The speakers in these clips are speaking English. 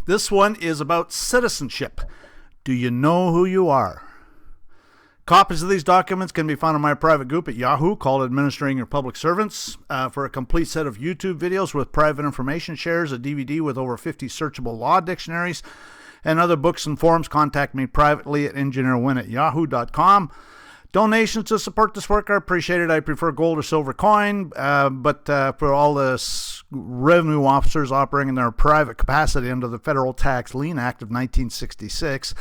This one is about citizenship. Do you know who you are? Copies of these documents can be found in my private group at Yahoo called Administrating-Your-Public-Servants. For a complete set of YouTube videos with private information shares, a DVD with over 50 searchable law dictionaries, and other books and forums, contact me privately at engineerwin@yahoo.com. Donations to support this work are appreciated. I prefer gold or silver coin, but for all the revenue officers operating in their private capacity under the Federal Tax Lien Act of 1966,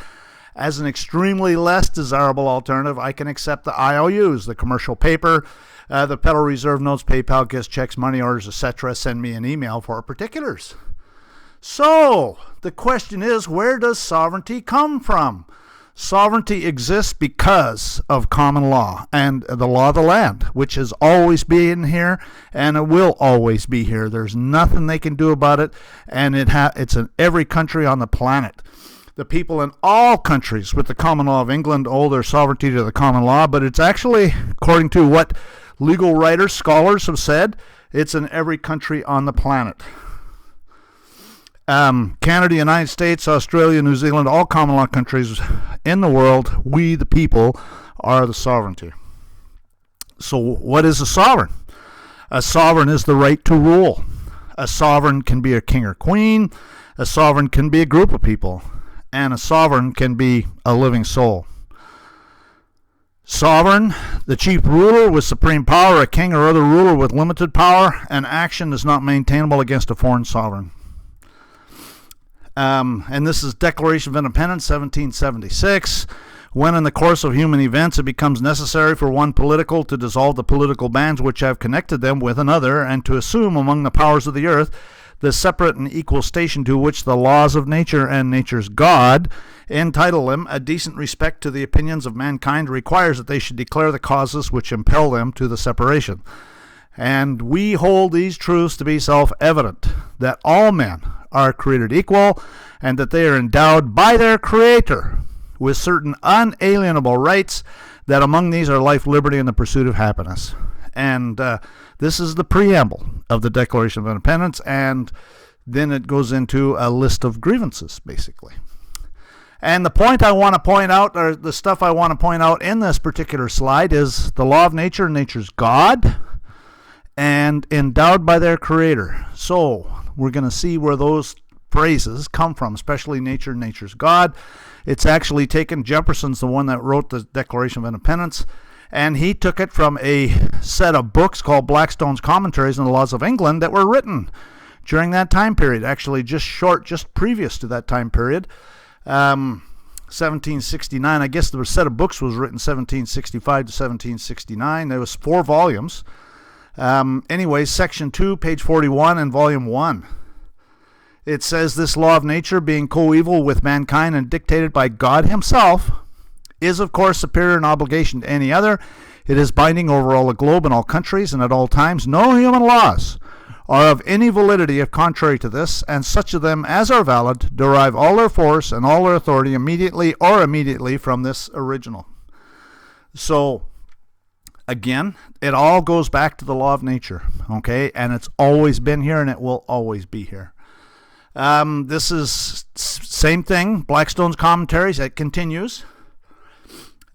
as an extremely less desirable alternative, I can accept the IOUs, the commercial paper, the Federal Reserve notes, PayPal, gifts, checks, money orders, etc. Send me an email for particulars. So, the question is, where does sovereignty come from? Sovereignty exists because of common law and the law of the land, which has always been here and it will always be here. There's nothing they can do about it, and it's in every country on the planet. The people in all countries with the common law of England owe their sovereignty to the common law, but it's actually, according to what legal writers, scholars have said, it's in every country on the planet. Canada, United States, Australia, New Zealand, all common law countries in the world, we the people are the sovereignty. So what is a sovereign? A sovereign is the right to rule. A sovereign can be a king or queen. A sovereign can be a group of people. And a sovereign can be a living soul. Sovereign, the chief ruler with supreme power, a king or other ruler with limited power, and action is not maintainable against a foreign sovereign. And this is Declaration of Independence, 1776. When in the course of human events it becomes necessary for one political to dissolve the political bands which have connected them with another, and to assume among the powers of the earth the separate and equal station to which the laws of nature and nature's God entitle them, a decent respect to the opinions of mankind requires that they should declare the causes which impel them to the separation. And we hold these truths to be self-evident, that all men are created equal, and that they are endowed by their Creator with certain unalienable rights, that among these are life, liberty, and the pursuit of happiness. And this is the preamble of the Declaration of Independence, and then it goes into a list of grievances, basically. And the point I want to point out, or the stuff I want to point out in this particular slide, is the law of nature, nature's God, and endowed by their Creator. So we're going to see where those phrases come from, especially nature, nature's God. It's actually taken, Jefferson's the one that wrote the Declaration of Independence, and he took it from a set of books called Blackstone's Commentaries on the Laws of England that were written during that time period, actually just previous to that time period, 1769. I guess the set of books was written 1765 to 1769. There was 4 volumes. Anyway, section 2, page 41, and volume 1. It says, this law of nature, being coeval with mankind and dictated by God himself, is of course superior in obligation to any other. It is binding over all the globe and all countries and at all times. No human laws are of any validity if contrary to this, and such of them as are valid derive all their force and all their authority immediately from this original. So, again, it all goes back to the law of nature, okay? And it's always been here and it will always be here. This is same thing, Blackstone's Commentaries. It continues.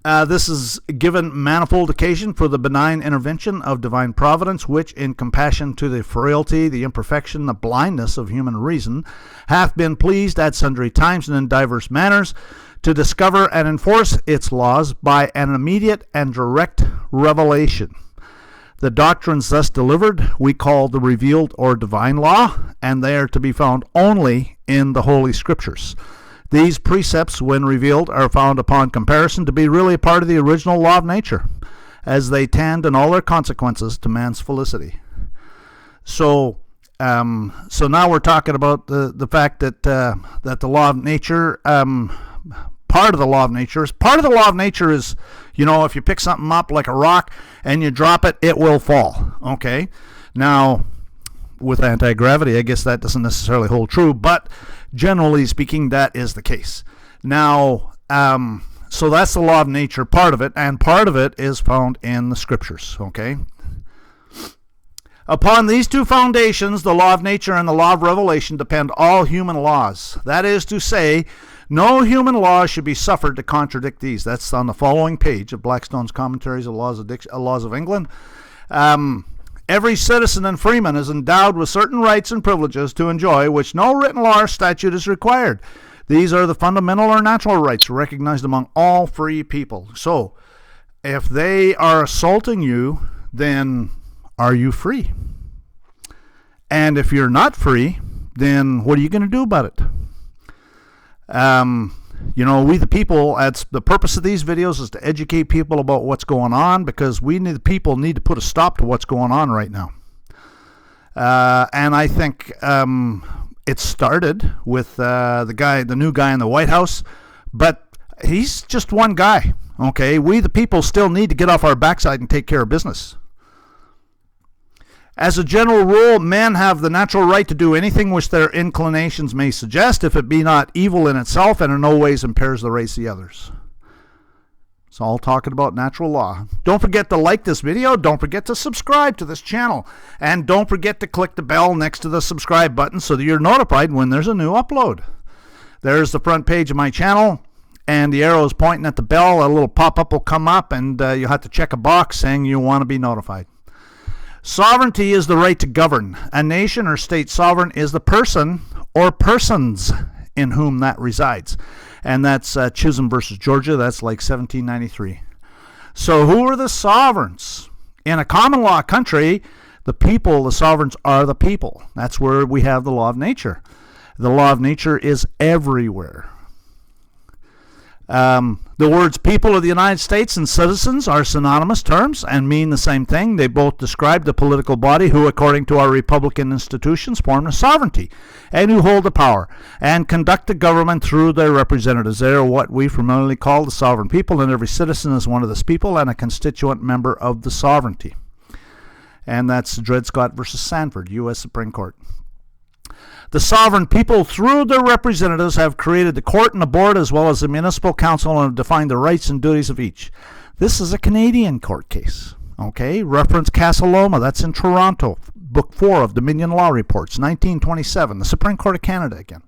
This is given manifold occasion for the benign intervention of divine providence, which, in compassion to the frailty, the imperfection, the blindness of human reason, hath been pleased at sundry times and in divers manners to discover and enforce its laws by an immediate and direct revelation. The doctrines thus delivered we call the revealed or divine law, and they are to be found only in the Holy Scriptures. These precepts, when revealed, are found upon comparison to be really a part of the original law of nature, as they tend in all their consequences to man's felicity. So now we're talking about the fact that the law of nature, part of the law of nature is, if you pick something up like a rock and you drop it, it will fall. Okay, now with anti-gravity, I guess that doesn't necessarily hold true, but generally speaking, that is the case. Now, so that's the law of nature, part of it, and part of it is found in the Scriptures, okay? Upon these two foundations, the law of nature and the law of revelation, depend all human laws. That is to say, no human law should be suffered to contradict these. That's on the following page of Blackstone's Commentaries of Laws of England. Every citizen and freeman is endowed with certain rights and privileges to enjoy, which no written law or statute is required. These are the fundamental or natural rights recognized among all free people. So, if they are assaulting you, then are you free? And if you're not free, then what are you going to do about it? We the people, the purpose of these videos is to educate people about what's going on, because the people need to put a stop to what's going on right now. And I think it started with the new guy in the White House, but he's just one guy. Okay, we the people still need to get off our backside and take care of business. As a general rule, men have the natural right to do anything which their inclinations may suggest, if it be not evil in itself and in no ways impairs the rights of the others. It's all talking about natural law. Don't forget to like this video. Don't forget to subscribe to this channel. And don't forget to click the bell next to the subscribe button so that you're notified when there's a new upload. There's the front page of my channel, and the arrow is pointing at the bell. A little pop-up will come up, and you'll have to check a box saying you want to be notified. Sovereignty is the right to govern. A nation or state sovereign is the person or persons in whom that resides. And that's Chisholm versus Georgia. That's like 1793. So who are the sovereigns? In a common law country, the people, the sovereigns are the people. That's where we have the law of nature. The law of nature is everywhere. The words people of the United States and citizens are synonymous terms and mean the same thing. They both describe the political body who, according to our republican institutions, form the sovereignty and who hold the power and conduct the government through their representatives. They are what we familiarly call the sovereign people, and every citizen is one of this people and a constituent member of the sovereignty. And that's Dred Scott versus Sanford, U.S. Supreme Court. The sovereign people, through their representatives, have created the court and the board as well as the municipal council and have defined the rights and duties of each. This is a Canadian court case. Okay, reference Casa Loma, that's in Toronto, Book 4 of Dominion Law Reports, 1927, the Supreme Court of Canada again.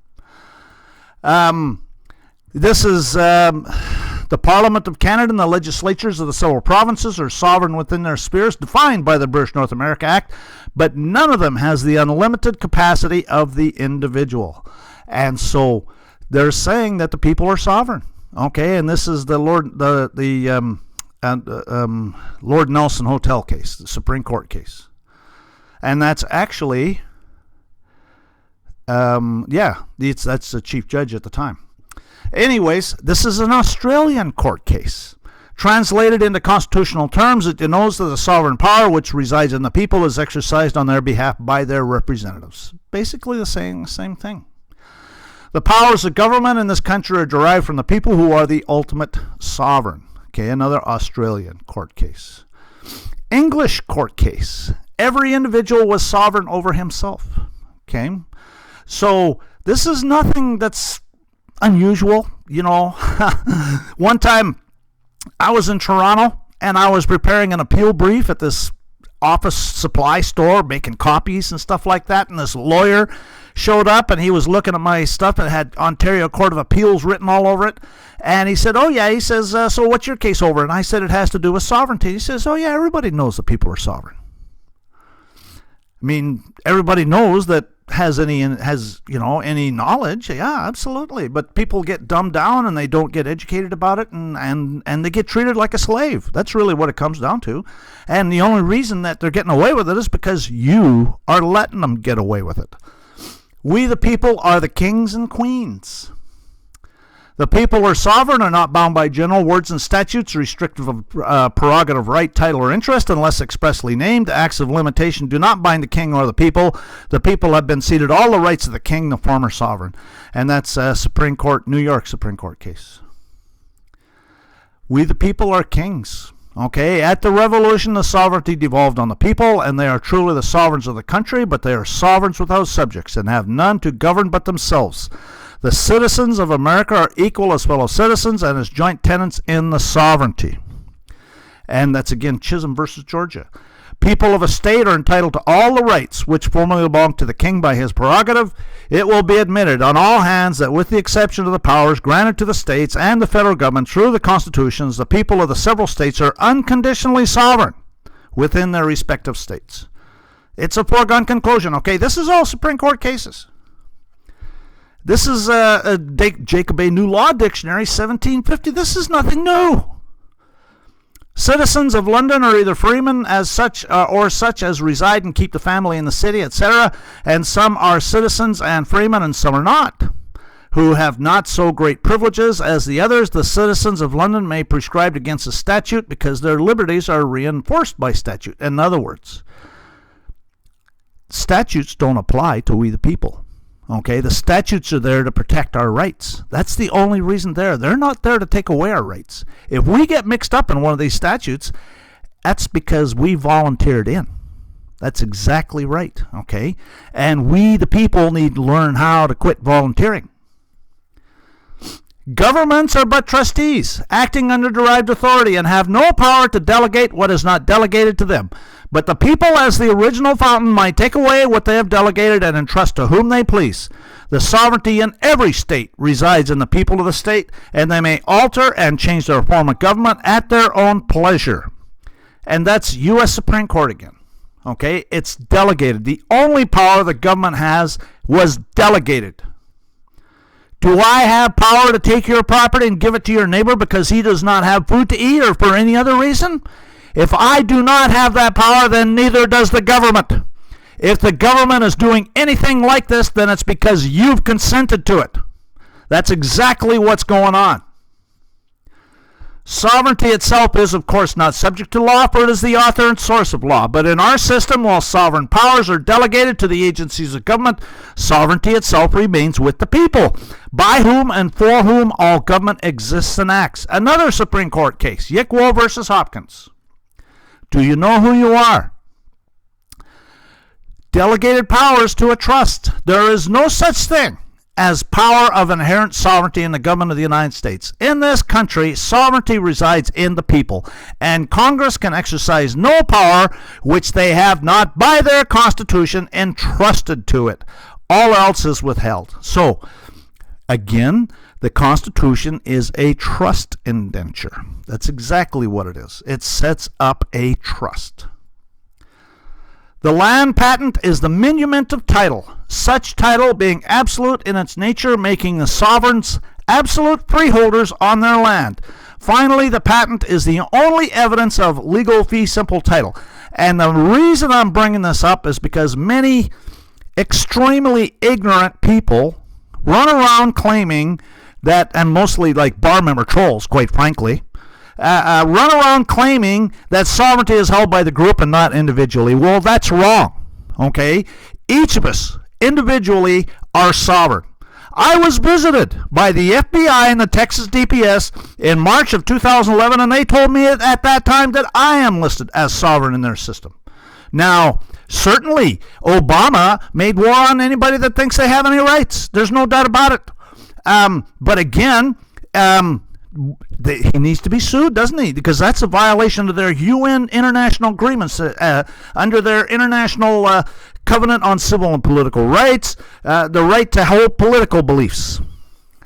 This is the Parliament of Canada and the legislatures of the several provinces are sovereign within their spheres defined by the British North America Act, but none of them has the unlimited capacity of the individual. And so they're saying that the people are sovereign. Okay, and this is the Lord Nelson Hotel case, the Supreme Court case. And that's actually, that's the chief judge at the time. Anyways, this is an Australian court case. Translated into constitutional terms, it denotes that the sovereign power which resides in the people is exercised on their behalf by their representatives. Basically the same thing. The powers of government in this country are derived from the people who are the ultimate sovereign. Okay, another Australian court case. English court case. Every individual was sovereign over himself. Okay, so this is nothing that's unusual. One time I was in Toronto and I was preparing an appeal brief at this office supply store, making copies and stuff like that, and this lawyer showed up and he was looking at my stuff and it had Ontario Court of Appeals written all over it, and he said, he says, so what's your case over? And I said, it has to do with sovereignty. He says, everybody knows that people are sovereign. I mean, everybody knows that has any knowledge. Yeah, absolutely. But people get dumbed down and they don't get educated about it, and they get treated like a slave. That's really what it comes down to. And the only reason that they're getting away with it is because you are letting them get away with it. We the people are the kings and queens. The people are sovereign, are not bound by general words and statutes restrictive of prerogative, right, title, or interest unless expressly named. Acts of limitation do not bind the king or the people. The people have been ceded all the rights of the king, the former sovereign. And that's Supreme Court, New York Supreme Court case. We the people are kings. Okay, at the Revolution, the sovereignty devolved on the people, and they are truly the sovereigns of the country, but they are sovereigns without subjects and have none to govern but themselves. The citizens of America are equal as fellow citizens and as joint tenants in the sovereignty. And that's again Chisholm versus Georgia. People of a state are entitled to all the rights which formerly belonged to the king by his prerogative. It will be admitted on all hands that with the exception of the powers granted to the states and the federal government through the constitutions, the people of the several states are unconditionally sovereign within their respective states. It's a foregone conclusion. Okay, this is all Supreme Court cases. This is a Jacob A. New Law Dictionary, 1750. This is nothing new. Citizens of London are either freemen as such or such as reside and keep the family in the city, etc. And some are citizens and freemen, and some are not, who have not so great privileges as the others. The citizens of London may prescribe against a statute because their liberties are reinforced by statute. In other words, statutes don't apply to we the people. Okay, the statutes are there to protect our rights. That's the only reason they're not there to take away our rights. If we get mixed up in one of these statutes, that's because we volunteered in. That's exactly right, okay? And we, the people, need to learn how to quit volunteering. Governments are but trustees, acting under derived authority, and have no power to delegate what is not delegated to them. But the people, as the original fountain, might take away what they have delegated and entrust to whom they please. The sovereignty in every state resides in the people of the state, and they may alter and change their form of government at their own pleasure. And that's U.S. Supreme Court again. Okay, it's delegated. The only power the government has was delegated. Do I have power to take your property and give it to your neighbor because he does not have food to eat or for any other reason? If I do not have that power, then neither does the government. If the government is doing anything like this, then it's because you've consented to it. That's exactly what's going on. Sovereignty itself is, of course, not subject to law, for it is the author and source of law. But in our system, while sovereign powers are delegated to the agencies of government, sovereignty itself remains with the people, by whom and for whom all government exists and acts. Another Supreme Court case, Yickwo versus Hopkins. Do you know who you are? Delegated powers to a trust. There is no such thing as power of inherent sovereignty in the government of the United States. In this country, sovereignty resides in the people, and Congress can exercise no power which they have not by their Constitution entrusted to it. All else is withheld. So, again, the Constitution is a trust indenture. That's exactly what it is. It sets up a trust. The land patent is the minument of title, such title being absolute in its nature, making the sovereigns absolute freeholders on their land. Finally, the patent is the only evidence of legal fee simple title. And the reason I'm bringing this up is because many extremely ignorant people run around claiming that, and mostly like bar member trolls, quite frankly, run around claiming that sovereignty is held by the group and not individually. Well, that's wrong, okay? Each of us individually are sovereign. I was visited by the FBI and the Texas DPS in March of 2011, and they told me at that time that I am listed as sovereign in their system. Now, certainly, Obama made war on anybody that thinks they have any rights. There's no doubt about it. But again, he needs to be sued, doesn't he? Because that's a violation of their UN international agreements under their international covenant on civil and political rights, the right to hold political beliefs.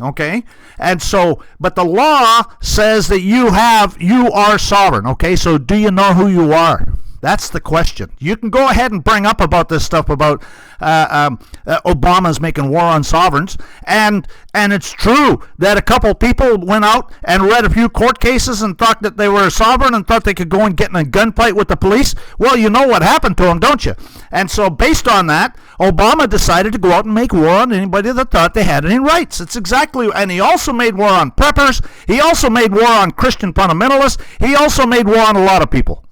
Okay? And so, but the law says that you are sovereign. Okay? So do you know who you are? That's the question. You can go ahead and bring up about this stuff about Obama's making war on sovereigns, and it's true that a couple people went out and read a few court cases and thought that they were sovereign and thought they could go and get in a gunfight with the police. Well, you know what happened to them, don't you? And so based on that, Obama decided to go out and make war on anybody that thought they had any rights. It's exactly, and he also made war on preppers. He also made war on Christian fundamentalists. He also made war on a lot of people.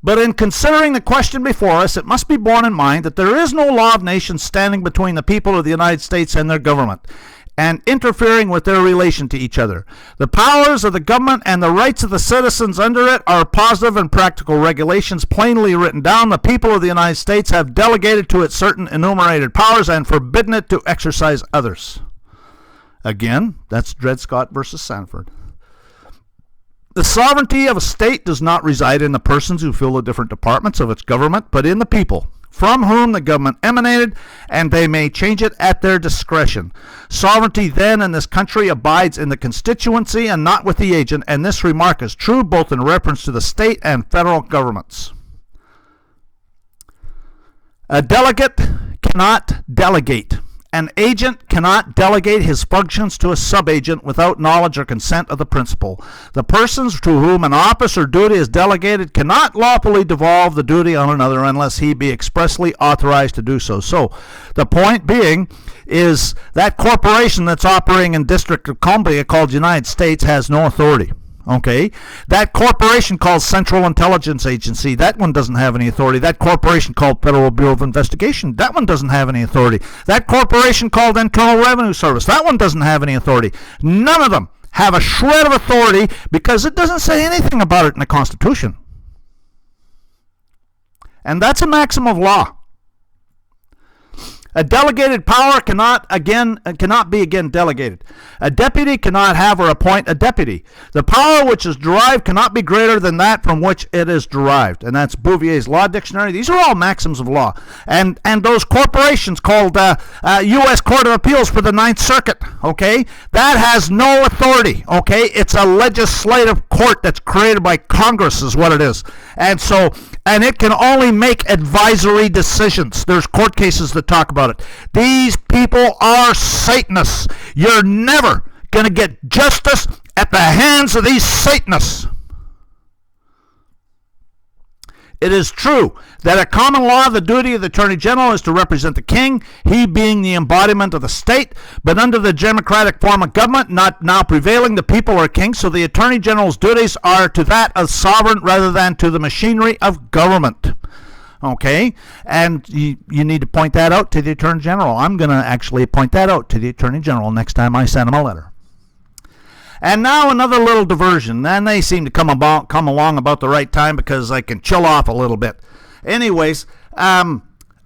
But in considering the question before us, it must be borne in mind that there is no law of nations standing between the people of the United States and their government, and interfering with their relation to each other. The powers of the government and the rights of the citizens under it are positive and practical regulations plainly written down. The people of the United States have delegated to it certain enumerated powers and forbidden it to exercise others. Again, that's Dred Scott versus Sanford. The sovereignty of a state does not reside in the persons who fill the different departments of its government, but in the people, from whom the government emanated, and they may change it at their discretion. Sovereignty then in this country abides in the constituency and not with the agent, and this remark is true both in reference to the state and federal governments. A delegate cannot delegate. An agent cannot delegate his functions to a subagent without knowledge or consent of the principal. The persons to whom an office or duty is delegated cannot lawfully devolve the duty on another unless he be expressly authorized to do so. So the point being is that corporation that's operating in District of Columbia called United States has no authority. Okay, that corporation called Central Intelligence Agency, that one doesn't have any authority. That corporation called Federal Bureau of Investigation, that one doesn't have any authority. That corporation called Internal Revenue Service, that one doesn't have any authority. None of them have a shred of authority because it doesn't say anything about it in the Constitution. And that's a maxim of law. A delegated power cannot be again delegated. A deputy cannot have or appoint a deputy. The power which is derived cannot be greater than that from which it is derived. And that's Bouvier's Law Dictionary. These are all maxims of law. And those corporations called U.S. Court of Appeals for the Ninth Circuit, okay, that has no authority, okay? It's a legislative court that's created by Congress is what it is. And it can only make advisory decisions. There's court cases that talk about it. These people are Satanists. You're never going to get justice at the hands of these Satanists. It is true that at common law, the duty of the Attorney General is to represent the king, he being the embodiment of the state, but under the democratic form of government not now prevailing, the people are king, so the Attorney General's duties are to that of sovereign rather than to the machinery of government. Okay, and you need to point that out to the Attorney General. I'm going to actually point that out to the Attorney General next time I send him a letter. And now another little diversion. And they seem to come along about the right time because I can chill off a little bit. Anyways,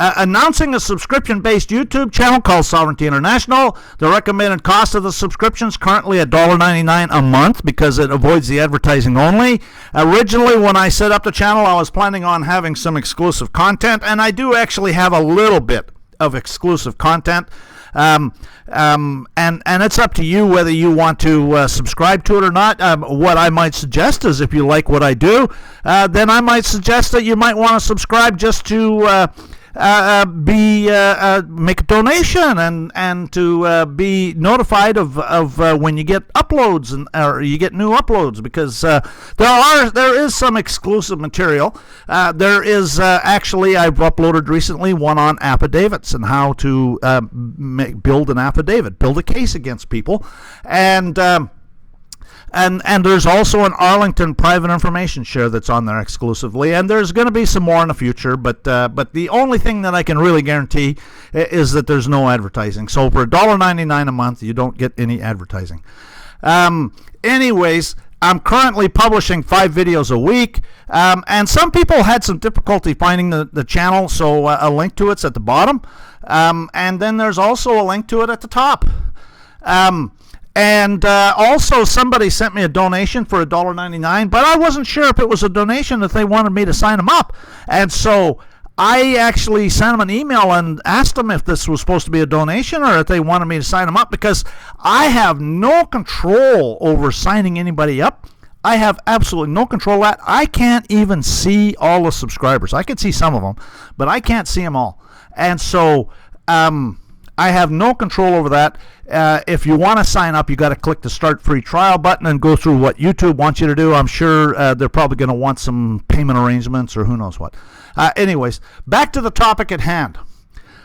announcing a subscription-based YouTube channel called Sovereignty International. The recommended cost of the subscription is currently $1.99 a month because it avoids the advertising only. Originally, when I set up the channel, I was planning on having some exclusive content, and I do actually have a little bit of exclusive content. And it's up to you whether you want to subscribe to it or not. What I might suggest is if you like what I do, then I might suggest that you might want to subscribe just to make a donation and to be notified of when you get uploads or you get new uploads, because there is some exclusive material. There is actually, I've uploaded recently one on affidavits and how to build an affidavit, build a case against people, and there's also an Arlington private information share that's on there exclusively, and there's going to be some more in the future, but the only thing that I can really guarantee is that there's no advertising. So for $1.99 a month, you don't get any advertising. Anyways, I'm currently publishing 5 videos a week, and some people had some difficulty finding the channel, so a link to it's at the bottom, and then there's also a link to it at the top. And also somebody sent me a donation for $1.99, but I wasn't sure if it was a donation if they wanted me to sign them up. And so I actually sent them an email and asked them if this was supposed to be a donation or if they wanted me to sign them up, because I have no control over signing anybody up. I have absolutely no control of that. I can't even see all the subscribers. I can see some of them, but I can't see them all. And so I have no control over that. If you want to sign up, you got to click the Start Free Trial button and go through what YouTube wants you to do. I'm sure they're probably going to want some payment arrangements or who knows what. Anyways, back to the topic at hand.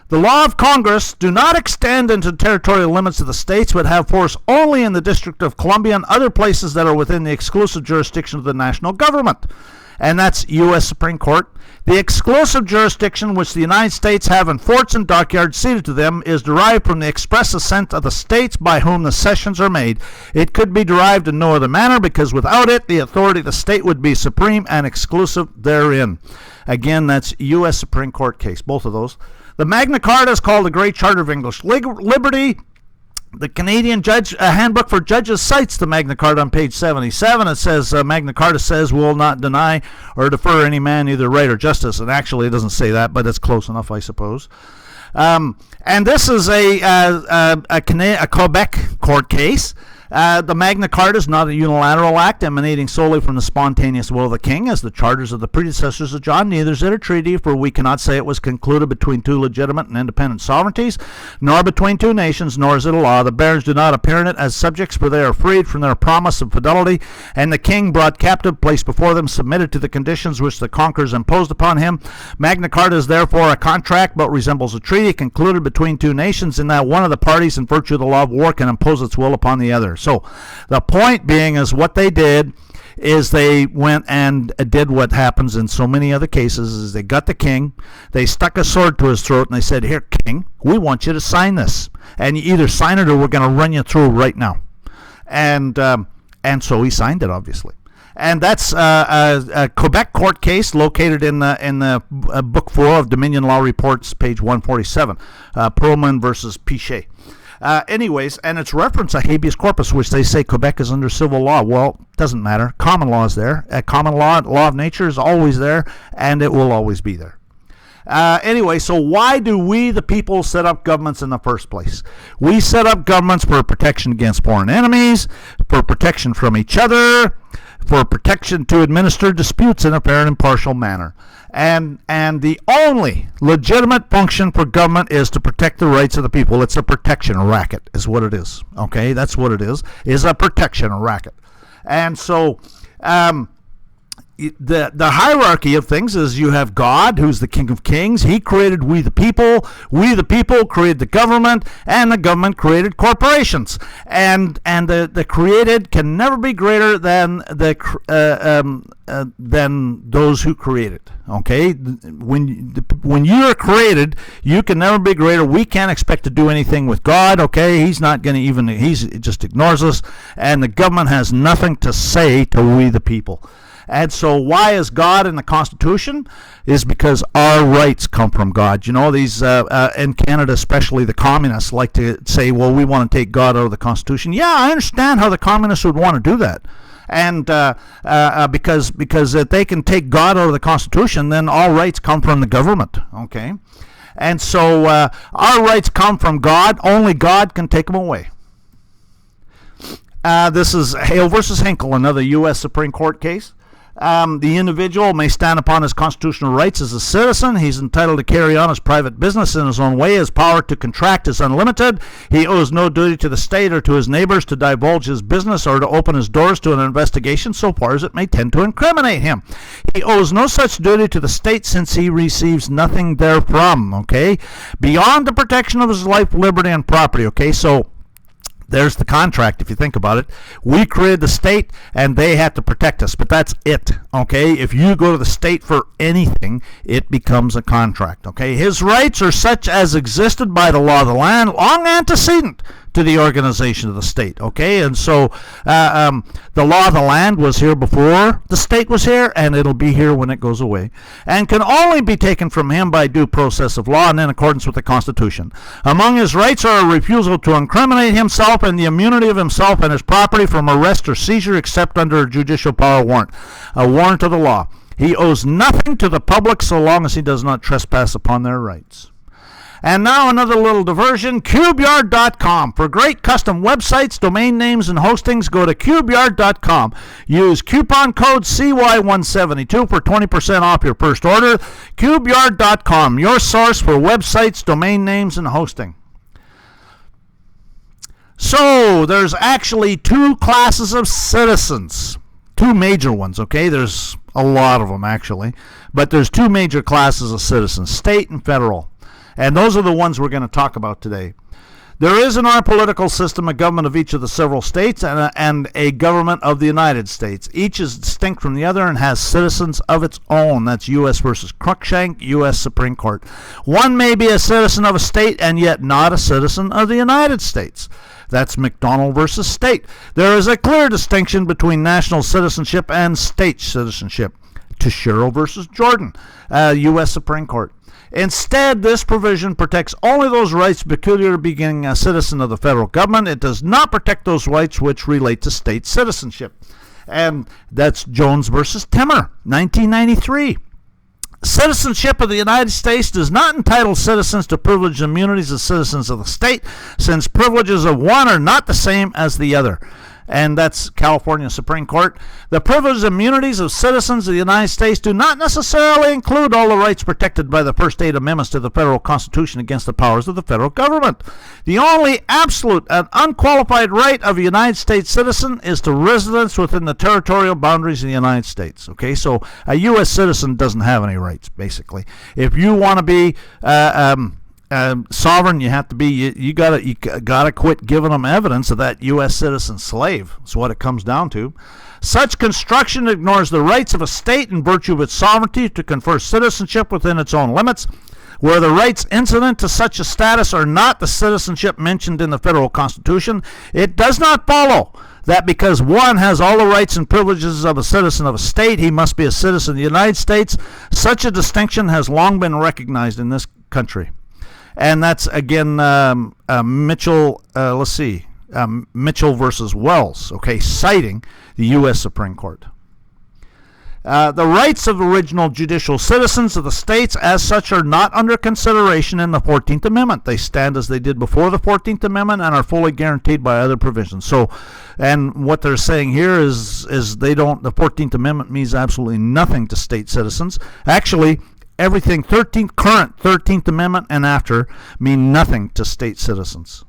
The law of Congress do not extend into territorial limits of the states, but have force only in the District of Columbia and other places that are within the exclusive jurisdiction of the national government. And that's U.S. Supreme Court. The exclusive jurisdiction which the United States have in forts and dockyards ceded to them is derived from the express assent of the states by whom the cessions are made. It could be derived in no other manner, because without it, the authority of the state would be supreme and exclusive therein. Again, that's U.S. Supreme Court case, both of those. The Magna Carta is called the Great Charter of English Liberty. The Canadian Handbook for Judges cites the Magna Carta on page 77. It says, Magna Carta says, will not deny or defer any man either right or justice. And actually, it doesn't say that, but it's close enough, I suppose. And this is a Quebec court case. The Magna Carta is not a unilateral act emanating solely from the spontaneous will of the king, as the charters of the predecessors of John. Neither is it a treaty, for we cannot say it was concluded between two legitimate and independent sovereignties, nor between two nations, nor is it a law. The barons do not appear in it as subjects, for they are freed from their promise of fidelity, and the king, brought captive, placed before them, submitted to the conditions which the conquerors imposed upon him. Magna Carta is therefore a contract, but resembles a treaty concluded between two nations, in that one of the parties, in virtue of the law of war, can impose its will upon the other. So the point being is, what they did is they went and did what happens in so many other cases, is they got the king, they stuck a sword to his throat, and they said, here, king, we want you to sign this, and you either sign it or we're going to run you through right now. And so he signed it, obviously. And that's a Quebec court case located in the book 4 of Dominion Law Reports, page 147, Perlman versus Pichet. Anyways, and it's reference a habeas corpus, which they say Quebec is under civil law. Well, doesn't matter. Common law is there. Common law of nature is always there, and it will always be there. Anyway, so why do we, the people, set up governments in the first place? We set up governments for protection against foreign enemies, for protection from each other, for protection to administer disputes in a fair and impartial manner. And the only legitimate function for government is to protect the rights of the people. It's a protection racket, is what it is. Okay, that's what it is a protection racket. And so the hierarchy of things is, you have God, who's the King of Kings. He created we the people created the government, and the government created corporations. And the created can never be greater than those who created. Okay, when you are created, you can never be greater. We can't expect to do anything with God. Okay, he's not going to even, he just ignores us, and the government has nothing to say to we the people. And so why is God in the Constitution? Is because our rights come from God. You know, these in Canada, especially the communists, like to say, well, we want to take God out of the Constitution. Yeah, I understand how the communists would want to do that. And because if they can take God out of the Constitution, then all rights come from the government. Okay? And so our rights come from God. Only God can take them away. This is Hale versus Hinkle, another U.S. Supreme Court case. The individual may stand upon his constitutional rights as a citizen. He's entitled to carry on his private business in his own way. His power to contract is unlimited. He owes no duty to the state or to his neighbors to divulge his business or to open his doors to an investigation so far as it may tend to incriminate him. He owes no such duty to the state, since he receives nothing therefrom, okay? Beyond the protection of his life, liberty, and property, okay? So there's the contract, if you think about it. We created the state, and they have to protect us, but that's it, okay? If you go to the state for anything, it becomes a contract, okay? His rights are such as existed by the law of the land, long antecedent to the organization of the state, okay? And so the law of the land was here before the state was here, and it'll be here when it goes away, and can only be taken from him by due process of law and in accordance with the Constitution. Among his rights are a refusal to incriminate himself and the immunity of himself and his property from arrest or seizure except under a judicial power warrant, a warrant of the law. He owes nothing to the public so long as he does not trespass upon their rights. And now another little diversion, CubeYard.com. For great custom websites, domain names, and hostings, go to CubeYard.com. Use coupon code CY172 for 20% off your first order. CubeYard.com, your source for websites, domain names, and hosting. So, there's actually two classes of citizens. Two major ones, okay? There's a lot of them, actually. But there's two major classes of citizens, state and federal. And those are the ones we're going to talk about today. There is in our political system a government of each of the several states and a government of the United States. Each is distinct from the other and has citizens of its own. That's U.S. versus Cruikshank, U.S. Supreme Court. One may be a citizen of a state and yet not a citizen of the United States. That's McDonald versus state. There is a clear distinction between national citizenship and state citizenship. Tashiro versus Jordan, U.S. Supreme Court. Instead, this provision protects only those rights peculiar to being a citizen of the federal government. It does not protect those rights which relate to state citizenship. And that's Jones versus Timmer, 1993. Citizenship of the United States does not entitle citizens to privileges and immunities as citizens of the state, since privileges of one are not the same as the other. And that's California Supreme Court. The privileges and immunities of citizens of the United States do not necessarily include all the rights protected by the first 8 amendments to the federal Constitution against the powers of the federal government. The only absolute and unqualified right of a United States citizen is to residence within the territorial boundaries of the United States. Okay, so a U.S. citizen doesn't have any rights, basically. If you want to be sovereign, you have to be. You gotta quit giving them evidence of that U.S. citizen slave. Is what it comes down to. Such construction ignores the rights of a state in virtue of its sovereignty to confer citizenship within its own limits, where the rights incident to such a status are not the citizenship mentioned in the federal Constitution. It does not follow that because one has all the rights and privileges of a citizen of a state, he must be a citizen of the United States. Such a distinction has long been recognized in this country. And that's, again, Mitchell, Mitchell versus Wells, okay, citing the U.S. Supreme Court. The rights of original judicial citizens of the states as such are not under consideration in the 14th Amendment. They stand as they did before the 14th Amendment and are fully guaranteed by other provisions. So, and what they're saying here is they don't, the 14th Amendment means absolutely nothing to state citizens. Actually, everything current 13th Amendment and after mean nothing to state citizens.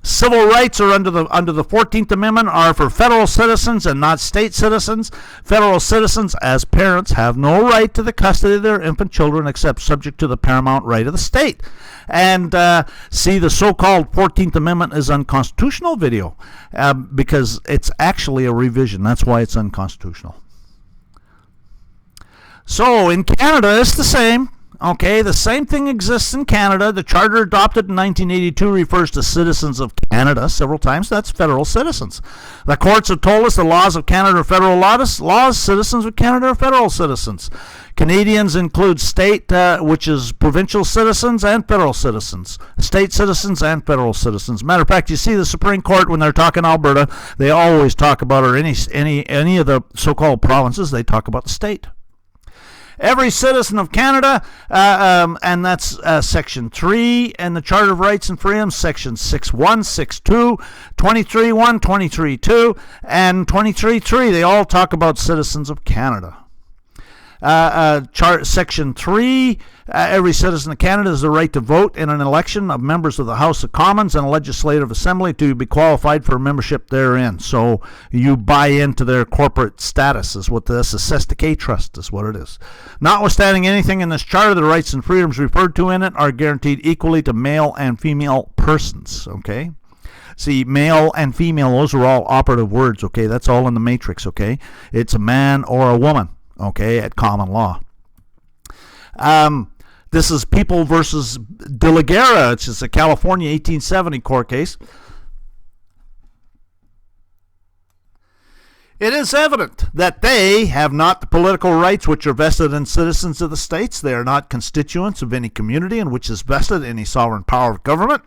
Civil rights are under the 14th Amendment are for federal citizens and not state citizens. Federal citizens, as parents, have no right to the custody of their infant children except subject to the paramount right of the state. And see, the so-called 14th Amendment is unconstitutional video because it's actually a revision. That's why it's unconstitutional. So in Canada, it's the same. Okay, the same thing exists in Canada. The charter adopted in 1982 refers to citizens of Canada several times. That's federal citizens. The courts have told us the laws of Canada are federal laws. Citizens of Canada are federal citizens. Canadians include state, which is provincial citizens, and federal citizens. State citizens and federal citizens. Matter of fact, you see the Supreme Court when they're talking Alberta, they always talk about, or any of the so-called provinces, they talk about the state. Every citizen of Canada, and that's Section 3, and the Charter of Rights and Freedoms, Section 6.1, 6.2, 23.1, 23.2, and 23.3. They all talk about citizens of Canada. Section 3, every citizen of Canada has the right to vote in an election of members of the House of Commons and Legislative Assembly to be qualified for membership therein. So you buy into their corporate status is what this is. Sestake trust is what it is. Notwithstanding anything in this charter, the rights and freedoms referred to in it are guaranteed equally to male and female persons. Okay? See, male and female, those are all operative words. Okay? That's all in the matrix. Okay? It's a man or a woman. Okay, at common law. This is People versus Delegated. It's just a California 1870 court case. It is evident that they have not the political rights which are vested in citizens of the states. They are not constituents of any community in which is vested any sovereign power of government.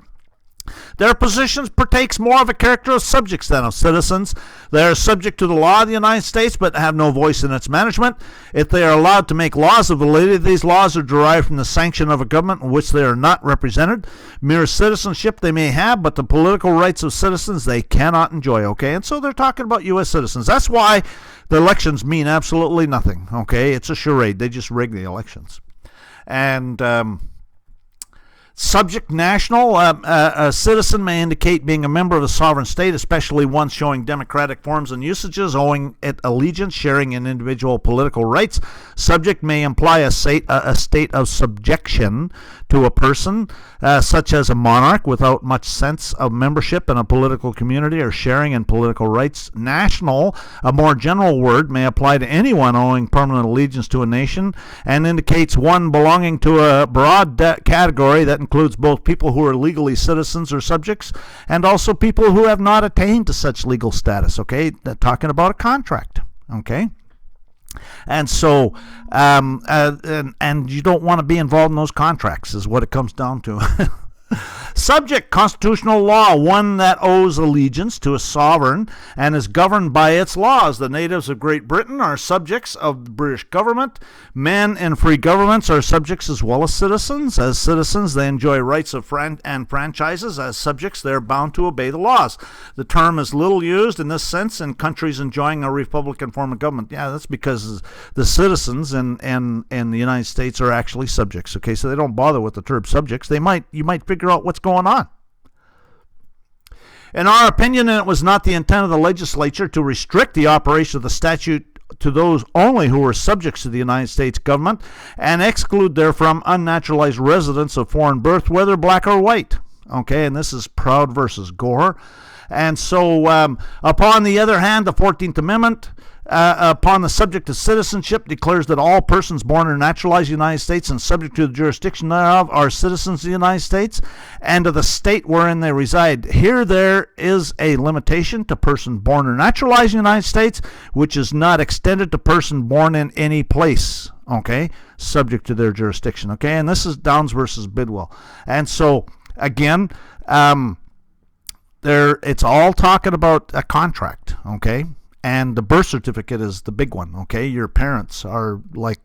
Their positions partakes more of a character of subjects than of citizens. They are subject to the law of the United States, but have no voice in its management. If they are allowed to make laws, the validity of these laws are derived from the sanction of a government in which they are not represented. Mere citizenship they may have, but the political rights of citizens they cannot enjoy. Okay, and so they're talking about U.S. citizens. That's why the elections mean absolutely nothing. Okay, it's a charade. They just rig the elections. And subject national, a citizen may indicate being a member of a sovereign state, especially one showing democratic forms and usages, owing it allegiance, sharing in individual political rights. Subject may imply a state of subjection to a person, such as a monarch, without much sense of membership in a political community or sharing in political rights. National, a more general word, may apply to anyone owing permanent allegiance to a nation and indicates one belonging to a broad category that includes both people who are legally citizens or subjects and also people who have not attained to such legal status. Okay, talking about a contract. Okay. And so, and you don't want to be involved in those contracts, is what it comes down to. Subject constitutional law, one that owes allegiance to a sovereign and is governed by its laws. The natives of Great Britain are subjects of the British government. Men in free governments are subjects as well as citizens. As citizens, they enjoy rights of and franchises. As subjects, they are bound to obey the laws. The term is little used in this sense in countries enjoying a republican form of government. Yeah, that's because the citizens in the United States are actually subjects. Okay, so they don't bother with the term subjects. You might figure out what's going on. In our opinion, it was not the intent of the legislature to restrict the operation of the statute to those only who were subjects to the United States government and exclude therefrom unnaturalized residents of foreign birth, whether black or white. Okay, and this is Proud versus Gore. And so, upon the other hand, the 14th Amendment, upon the subject of citizenship, declares that all persons born or naturalized in the United States and subject to the jurisdiction thereof are citizens of the United States and of the state wherein they reside. Here there is a limitation to person born or naturalized in the United States, which is not extended to person born in any place, okay, subject to their jurisdiction, okay? And this is Downs versus Bidwell. And so, again, it's all talking about a contract, okay? And the birth certificate is the big one, okay? Your parents are like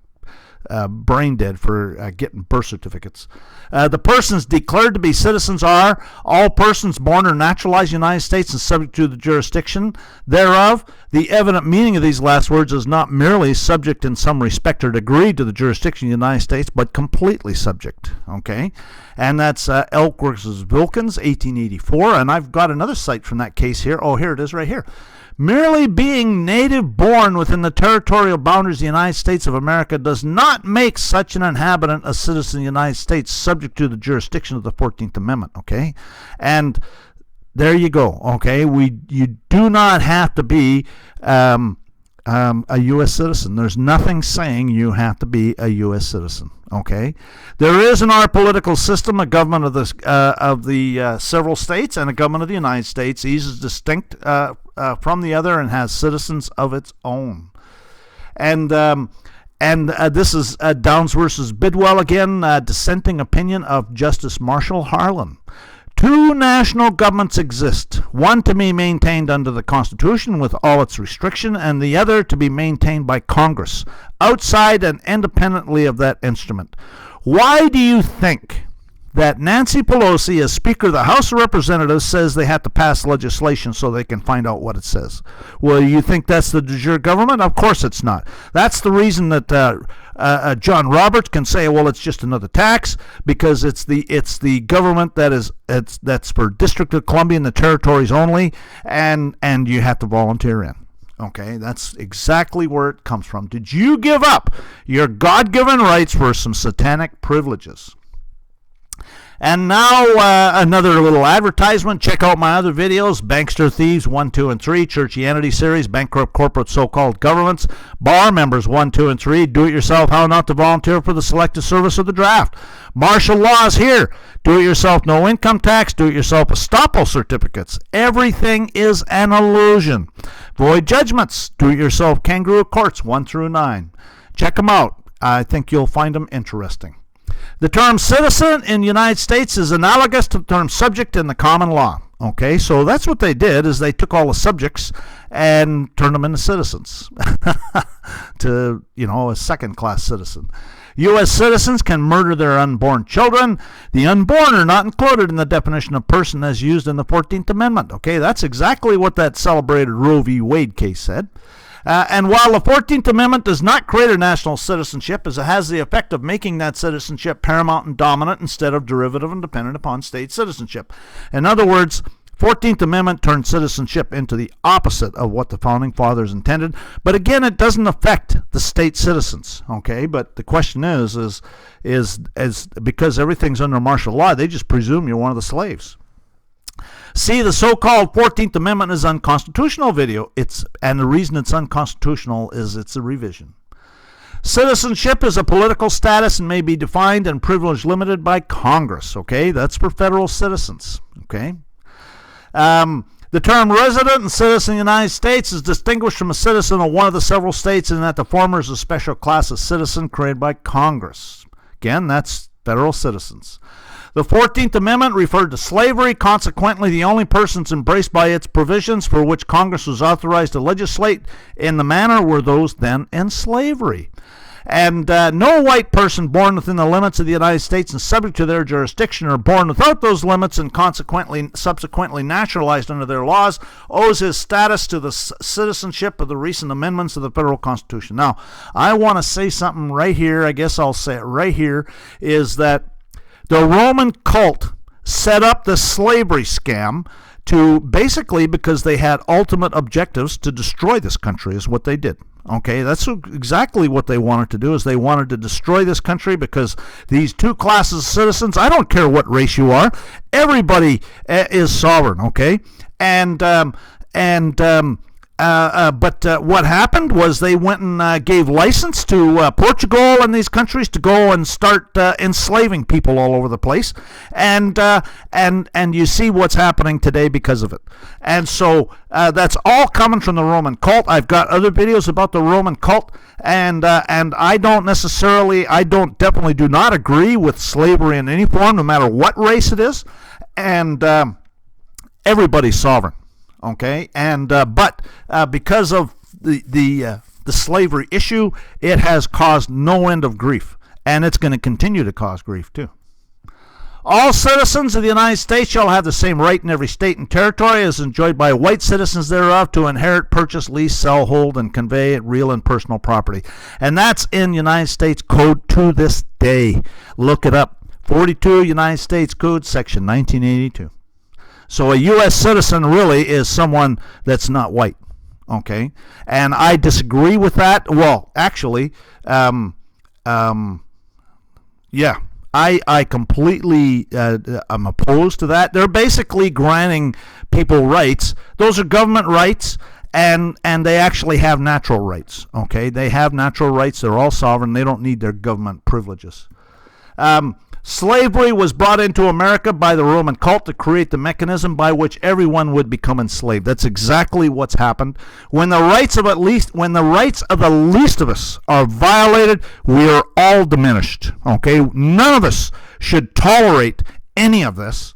brain dead for getting birth certificates. The persons declared to be citizens are all persons born or naturalized in the United States and subject to the jurisdiction thereof. The evident meaning of these last words is not merely subject in some respect or degree to the jurisdiction of the United States, but completely subject, okay? And that's Elk versus Wilkins, 1884. And I've got another cite from that case here. Oh, here it is right here. Merely being native born within the territorial boundaries of the United States of America does not make such an inhabitant a citizen of the United States subject to the jurisdiction of the 14th Amendment, okay? And there you go, okay? You do not have to be a U.S. citizen. There's nothing saying you have to be a U.S. citizen, okay? There is in our political system a government of the several states and a government of the United States. Each is distinct from the other and has citizens of its own. And this is Downs versus Bidwell again, dissenting opinion of Justice Marshall Harlan. Two national governments exist, one to be maintained under the Constitution with all its restriction, and the other to be maintained by Congress, outside and independently of that instrument. Why do you think that Nancy Pelosi, as Speaker of the House of Representatives, says they have to pass legislation so they can find out what it says? Well, you think that's the de jure government? Of course it's not. That's the reason that John Roberts can say, well, it's just another tax, because it's the government that's for District of Columbia and the territories only, and you have to volunteer in. Okay, that's exactly where it comes from. Did you give up your God-given rights for some satanic privileges? And now another little advertisement. Check out my other videos: Bankster Thieves 1, 2, and 3, Churchianity Series, Bankrupt Corporate So-Called Governments, Bar Members 1, 2, and 3, Do-It-Yourself, How Not to Volunteer for the Selective Service of the Draft, Martial Laws here, Do-It-Yourself No Income Tax, Do-It-Yourself Estoppel Certificates. Everything is an illusion. Void Judgments, Do-It-Yourself Kangaroo Courts 1 through 9. Check them out. I think you'll find them interesting. The term citizen in the United States is analogous to the term subject in the common law. Okay, so that's what they did, is they took all the subjects and turned them into citizens to, a second-class citizen. U.S. citizens can murder their unborn children. The unborn are not included in the definition of person as used in the 14th Amendment. Okay, that's exactly what that celebrated Roe v. Wade case said. And while the 14th Amendment does not create a national citizenship, as it has the effect of making that citizenship paramount and dominant instead of derivative and dependent upon state citizenship. In other words, 14th Amendment turned citizenship into the opposite of what the Founding Fathers intended. But again, it doesn't affect the state citizens, okay? But the question is because everything's under martial law, they just presume you're one of the slaves. See, the so-called 14th Amendment is unconstitutional video. And the reason it's unconstitutional is it's a revision. Citizenship is a political status and may be defined and privilege limited by Congress. Okay, that's for federal citizens. Okay. The The term resident and citizen of the United States is distinguished from a citizen of one of the several states in that the former is a special class of citizen created by Congress. Again, that's federal citizens. The 14th Amendment referred to slavery. Consequently, the only persons embraced by its provisions for which Congress was authorized to legislate in the manner were those then in slavery. And no white person born within the limits of the United States and subject to their jurisdiction or born without those limits and consequently subsequently naturalized under their laws owes his status to the citizenship of the recent amendments of the federal Constitution. Now, I want to say something right here. I guess I'll say it right here, is that the Roman cult set up the slavery scam to basically because they had ultimate objectives to destroy this country is what they did. Okay, that's exactly what they wanted to do, is they wanted to destroy this country because these two classes of citizens, I don't care what race you are, everybody is sovereign, okay? But what happened was they went and gave license to Portugal and these countries to go and start enslaving people all over the place, and you see what's happening today because of it. And so that's all coming from the Roman cult. I've got other videos about the Roman cult, and I definitely do not agree with slavery in any form, no matter what race it is, and everybody's sovereign. Okay, and but because of the slavery issue, it has caused no end of grief, and it's going to continue to cause grief too. All citizens of the United States shall have the same right in every state and territory as enjoyed by white citizens thereof to inherit, purchase, lease, sell, hold, and convey real and personal property. And that's in United States Code to this day. Look it up. 42 United States Code, Section 1982. So a U.S. citizen really is someone that's not white, okay? And I disagree with that. Well, actually, I completely am opposed to that. They're basically granting people rights. Those are government rights, and they actually have natural rights, okay? They have natural rights. They're all sovereign. They don't need their government privileges. Slavery was brought into America by the Roman cult to create the mechanism by which everyone would become enslaved. That's exactly what's happened. When the rights of the least of us are violated, we are all diminished. Okay? None of us should tolerate any of this.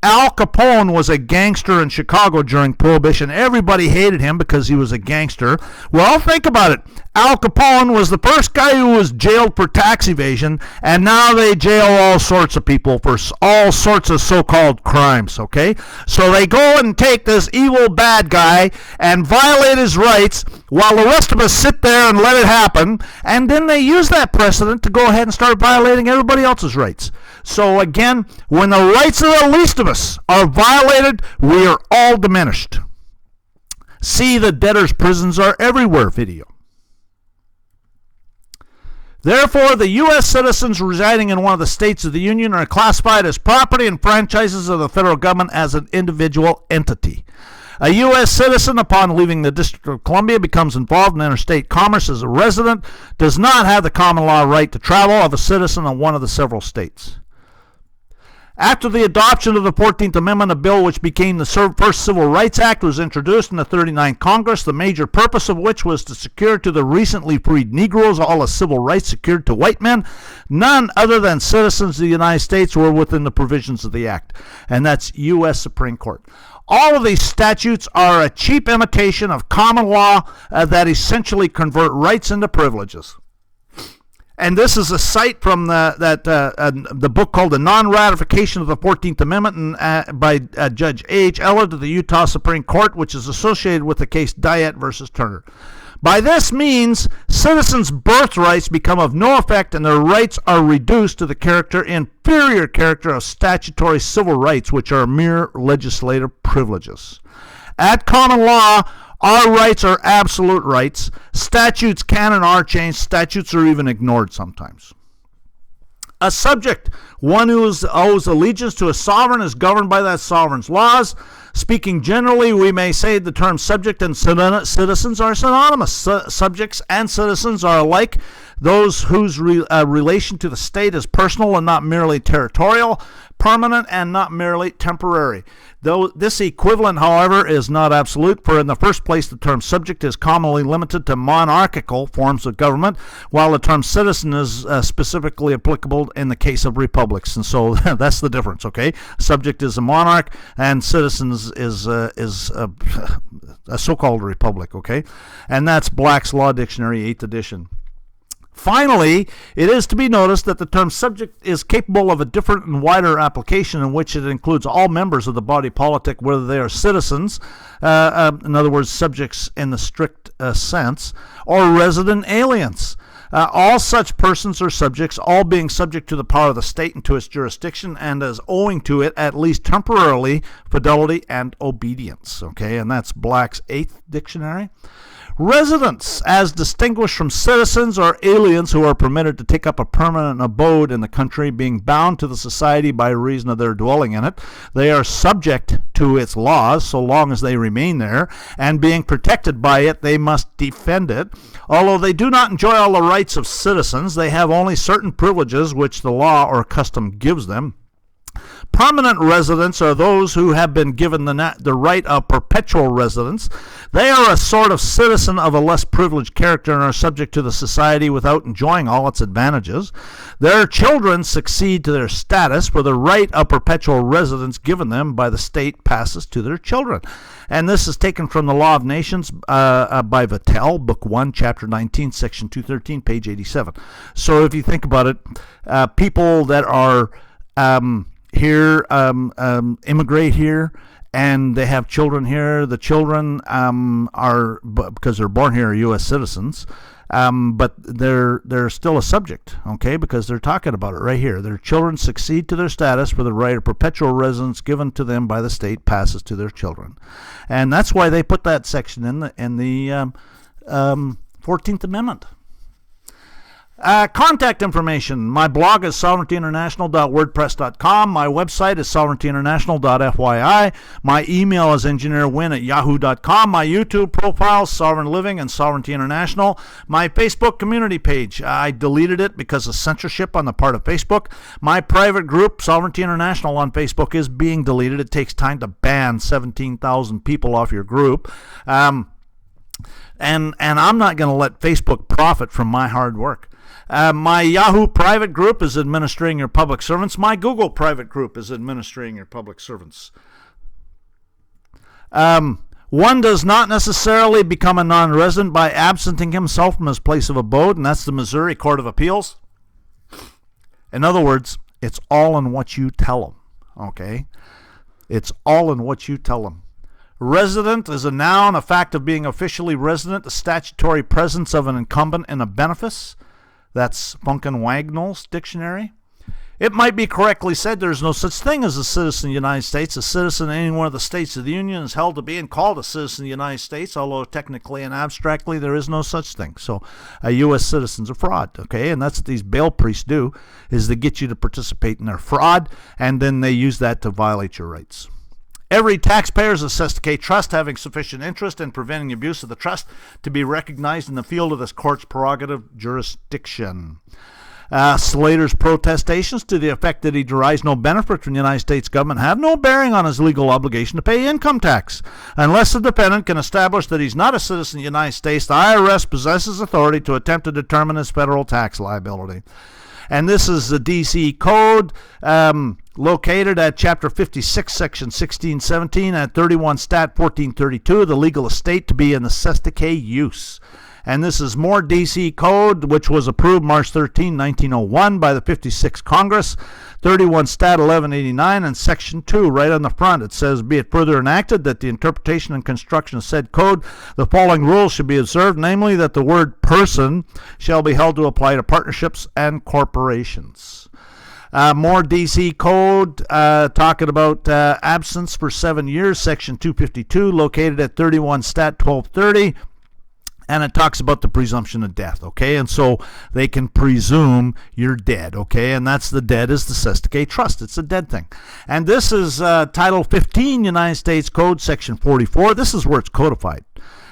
Al Capone was a gangster in Chicago during Prohibition. Everybody hated him because he was a gangster. Well, think about it. Al Capone was the first guy who was jailed for tax evasion, and now they jail all sorts of people for all sorts of so-called crimes, okay? So they go and take this evil bad guy and violate his rights while the rest of us sit there and let it happen, and then they use that precedent to go ahead and start violating everybody else's rights. So again, when the rights of the least of us are violated, we are all diminished. See the debtors' prisons are everywhere video. Therefore, the U.S. citizens residing in one of the states of the Union are classified as property and franchises of the federal government as an individual entity. A U.S. citizen, upon leaving the District of Columbia, becomes involved in interstate commerce as a resident, does not have the common law right to travel of a citizen of one of the several states. After the adoption of the 14th Amendment, a bill which became the first Civil Rights Act was introduced in the 39th Congress, the major purpose of which was to secure to the recently freed Negroes all the civil rights secured to white men. None other than citizens of the United States were within the provisions of the Act. And that's U.S. Supreme Court. All of these statutes are a cheap imitation of common law that essentially convert rights into privileges. And this is a cite from the book called The Non-Ratification of the 14th Amendment by Judge A.H. Ellard of the Utah Supreme Court, which is associated with the case Diet versus Turner. By this means, citizens' birthrights become of no effect and their rights are reduced to the inferior character of statutory civil rights, which are mere legislative privileges. At common law, our rights are absolute rights. Statutes can and are changed. Statutes are even ignored sometimes. A subject, one who owes allegiance to a sovereign, is governed by that sovereign's laws. Speaking generally, we may say the terms subject and citizens are synonymous. Subjects and citizens are alike. Those whose relation to the state is personal and not merely territorial. permanent and not merely temporary. Though this equivalent, however, is not absolute, for in the first place the term subject is commonly limited to monarchical forms of government, while the term citizen is specifically applicable in the case of republics. And so that's the difference, okay? Subject is a monarch, and citizens is a so-called republic, okay? And that's Black's Law Dictionary, 8th edition. Finally, it is to be noticed that the term subject is capable of a different and wider application in which it includes all members of the body politic, whether they are citizens, in other words, subjects in the strict sense, or resident aliens. All such persons or subjects, all being subject to the power of the state and to its jurisdiction, and as owing to it, at least temporarily, fidelity and obedience. Okay, and that's Black's 8th dictionary. Residents, as distinguished from citizens or aliens who are permitted to take up a permanent abode in the country, being bound to the society by reason of their dwelling in it, they are subject to its laws so long as they remain there, and being protected by it, they must defend it. Although they do not enjoy all the rights of citizens, they have only certain privileges which the law or custom gives them. Permanent residents are those who have been given the right of perpetual residence. They are a sort of citizen of a less privileged character and are subject to the society without enjoying all its advantages. Their children succeed to their status, for the right of perpetual residence given them by the state passes to their children. And this is taken from the Law of Nations by Vattel, Book 1, Chapter 19, Section 213, page 87. So if you think about it, people that are here, immigrate here, and they have children here. The children are, because they're born here, are U.S. citizens, but they're still a subject, okay, because they're talking about it right here. Their children succeed to their status, for the right of perpetual residence given to them by the state passes to their children. And that's why they put that section in the 14th Amendment. Contact information. My blog is SovereigntyInternational.wordpress.com. My website is SovereigntyInternational.fyi. My email is engineerwin@yahoo.com. My YouTube profile, Sovereign Living and Sovereignty International. My Facebook community page. I deleted it because of censorship on the part of Facebook. My private group, Sovereignty International on Facebook, is being deleted. It takes time to ban 17,000 people off your group. And I'm not going to let Facebook profit from my hard work. My Yahoo private group is Administrating-Your-Public-Servants. My Google private group is Administrating-Your-Public-Servants. One does not necessarily become a non-resident by absenting himself from his place of abode, and that's the Missouri Court of Appeals. In other words, it's all in what you tell them, okay? It's all in what you tell them. Resident is a noun, a fact of being officially resident, the statutory presence of an incumbent in a benefice. That's Funken-Wagnall's dictionary. It might be correctly said there is no such thing as a citizen of the United States. A citizen in any one of the states of the Union is held to be and called a citizen of the United States, although technically and abstractly there is no such thing. So a U.S. citizen's a fraud, okay? And that's what these bail priests do, is they get you to participate in their fraud, and then they use that to violate your rights. Every taxpayer is assessed to a trust having sufficient interest in preventing abuse of the trust to be recognized in the field of this court's prerogative jurisdiction. Slater's protestations to the effect that he derives no benefit from the United States government have no bearing on his legal obligation to pay income tax. Unless the defendant can establish that he's not a citizen of the United States, the IRS possesses authority to attempt to determine his federal tax liability. And this is the D.C. Code, located at Chapter 56, Section 1617, at 31 Stat 1432, the legal estate to be in necessitake use. And this is more D.C. Code, which was approved March 13, 1901 by the 56th Congress, 31 Stat 1189, and Section 2, right on the front. It says, be it further enacted that the interpretation and construction of said code, the following rules should be observed, namely that the word person shall be held to apply to partnerships and corporations. More D.C. Code, talking about absence for 7 years, Section 252, located at 31 Stat 1230. And it talks about the presumption of death, okay? And so they can presume you're dead, okay? And that's the dead is the necessitake trust. It's a dead thing. And this is Title 15, United States Code, Section 44. This is where it's codified.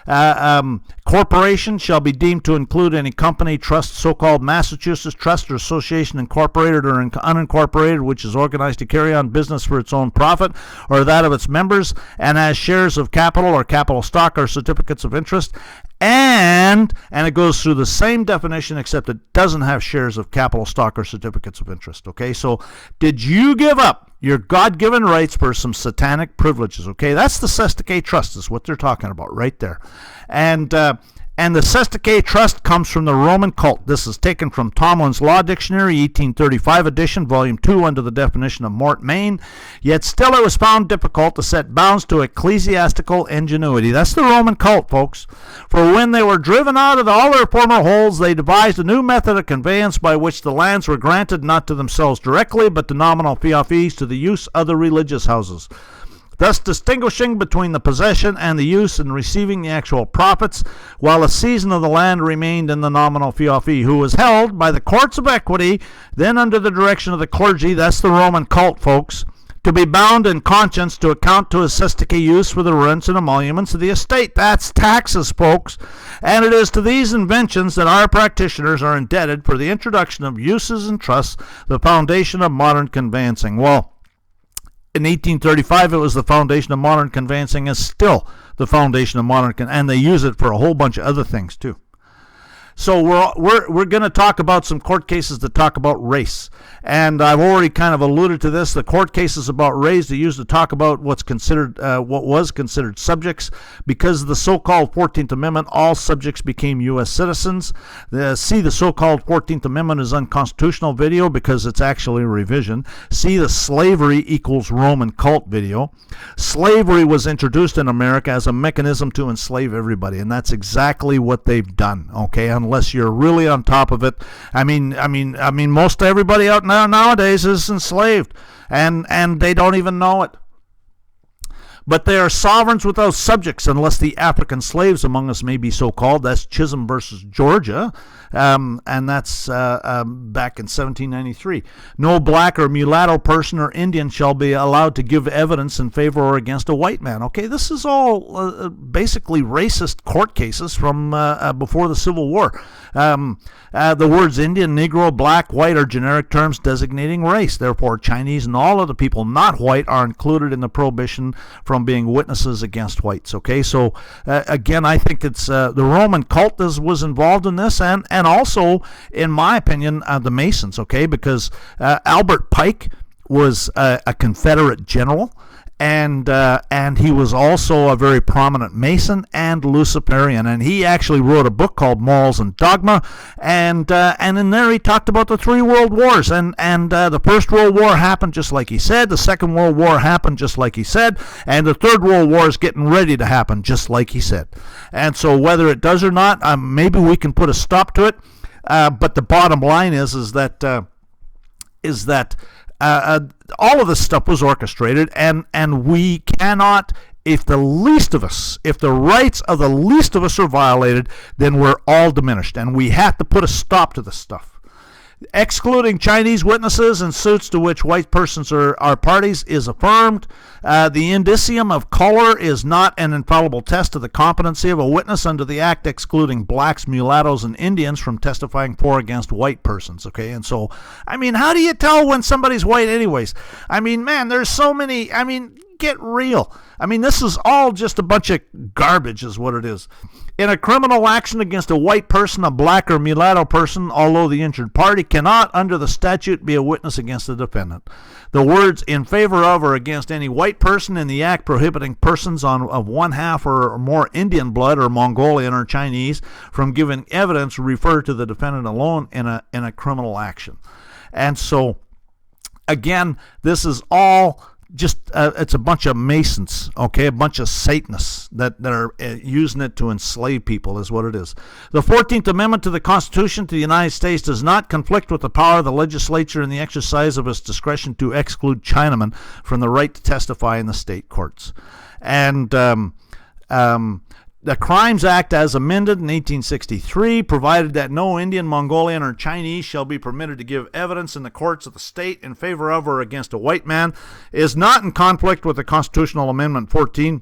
Corporation shall be deemed to include any company, trust, so-called Massachusetts Trust or Association Incorporated or unincorporated, which is organized to carry on business for its own profit or that of its members, and has shares of capital or capital stock or certificates of interest, and it goes through the same definition except it doesn't have shares of capital stock or certificates of interest. Okay, so did you give up your God-given rights for some satanic privileges? Okay, that's the Sestake Trust is what they're talking about right there. And the Sestake Trust comes from the Roman cult. This is taken from Tomlin's Law Dictionary, 1835 edition, volume 2, under the definition of mort main. Yet still it was found difficult to set bounds to ecclesiastical ingenuity. That's the Roman cult, folks. For when they were driven out of all their former holds, they devised a new method of conveyance by which the lands were granted not to themselves directly, but to nominal fiefs to the use of the religious houses, thus distinguishing between the possession and the use and receiving the actual profits, while a season of the land remained in the nominal fiefie, who was held by the courts of equity, then under the direction of the clergy. That's the Roman cult, folks, to be bound in conscience to account to his Sestake use for the rents and emoluments of the estate. That's taxes, folks. And it is to these inventions that our practitioners are indebted for the introduction of uses and trusts, the foundation of modern conveyancing. Well, in 1835, it was the foundation of modern conveyancing, is still the foundation of modern, and they use it for a whole bunch of other things too. So we're going to talk about some court cases that talk about race, and I've already kind of alluded to this. The court cases about race, they used to talk about what was considered subjects. Because of the so-called 14th Amendment, all subjects became U.S. citizens. See the so-called 14th Amendment is unconstitutional video because it's actually a revision. See the slavery equals Roman cult video. Slavery was introduced in America as a mechanism to enslave everybody, and that's exactly what they've done. Okay, unless you're really on top of it. I mean, most everybody out now nowadays is enslaved, and they don't even know it. But they are sovereigns without subjects, unless the African slaves among us may be so called. That's Chisholm versus Georgia, and that's back in 1793. No black or mulatto person or Indian shall be allowed to give evidence in favor or against a white man. Okay, this is all basically racist court cases from before the Civil War. The words Indian, Negro, black, white are generic terms designating race. Therefore, Chinese and all other people not white are included in the prohibition from being witnesses against whites. Okay, so again, I think it's the Roman cult was involved in this, and also, in my opinion, the Masons. Okay, because Albert Pike was a Confederate general. And he was also a very prominent Mason and Luciferian, and he actually wrote a book called Morals and Dogma, and in there he talked about the 3 world wars, and the First World War happened just like he said, the Second World War happened just like he said, and the Third World War is getting ready to happen just like he said. And so whether it does or not, maybe we can put a stop to it, but the bottom line is that all of this stuff was orchestrated, and we cannot, if the rights of the least of us are violated, then we're all diminished, and we have to put a stop to this stuff. Excluding Chinese witnesses in suits to which white persons are parties is affirmed. The indicium of color is not an infallible test of the competency of a witness under the Act, excluding blacks, mulattoes, and Indians from testifying for or against white persons. Okay, and so, I mean, how do you tell when somebody's white anyways? I mean, man, there's so many, get real. This is all just a bunch of garbage is what it is. In a criminal action against a white person, a black or mulatto person, although the injured party cannot, under the statute, be a witness against the defendant. The words in favor of or against any white person in the act prohibiting persons of one half or more Indian blood or Mongolian or Chinese from giving evidence refer to the defendant alone in a criminal action. And so, again, this is all just it's a bunch of Masons, okay, a bunch of Satanists that are using it to enslave people is what it is. The 14th Amendment to the Constitution to the United States does not conflict with the power of the legislature in the exercise of its discretion to exclude Chinamen from the right to testify in the state courts. And the Crimes Act, as amended in 1863, provided that no Indian, Mongolian, or Chinese shall be permitted to give evidence in the courts of the state in favor of or against a white man, is not in conflict with the Constitutional Amendment 14,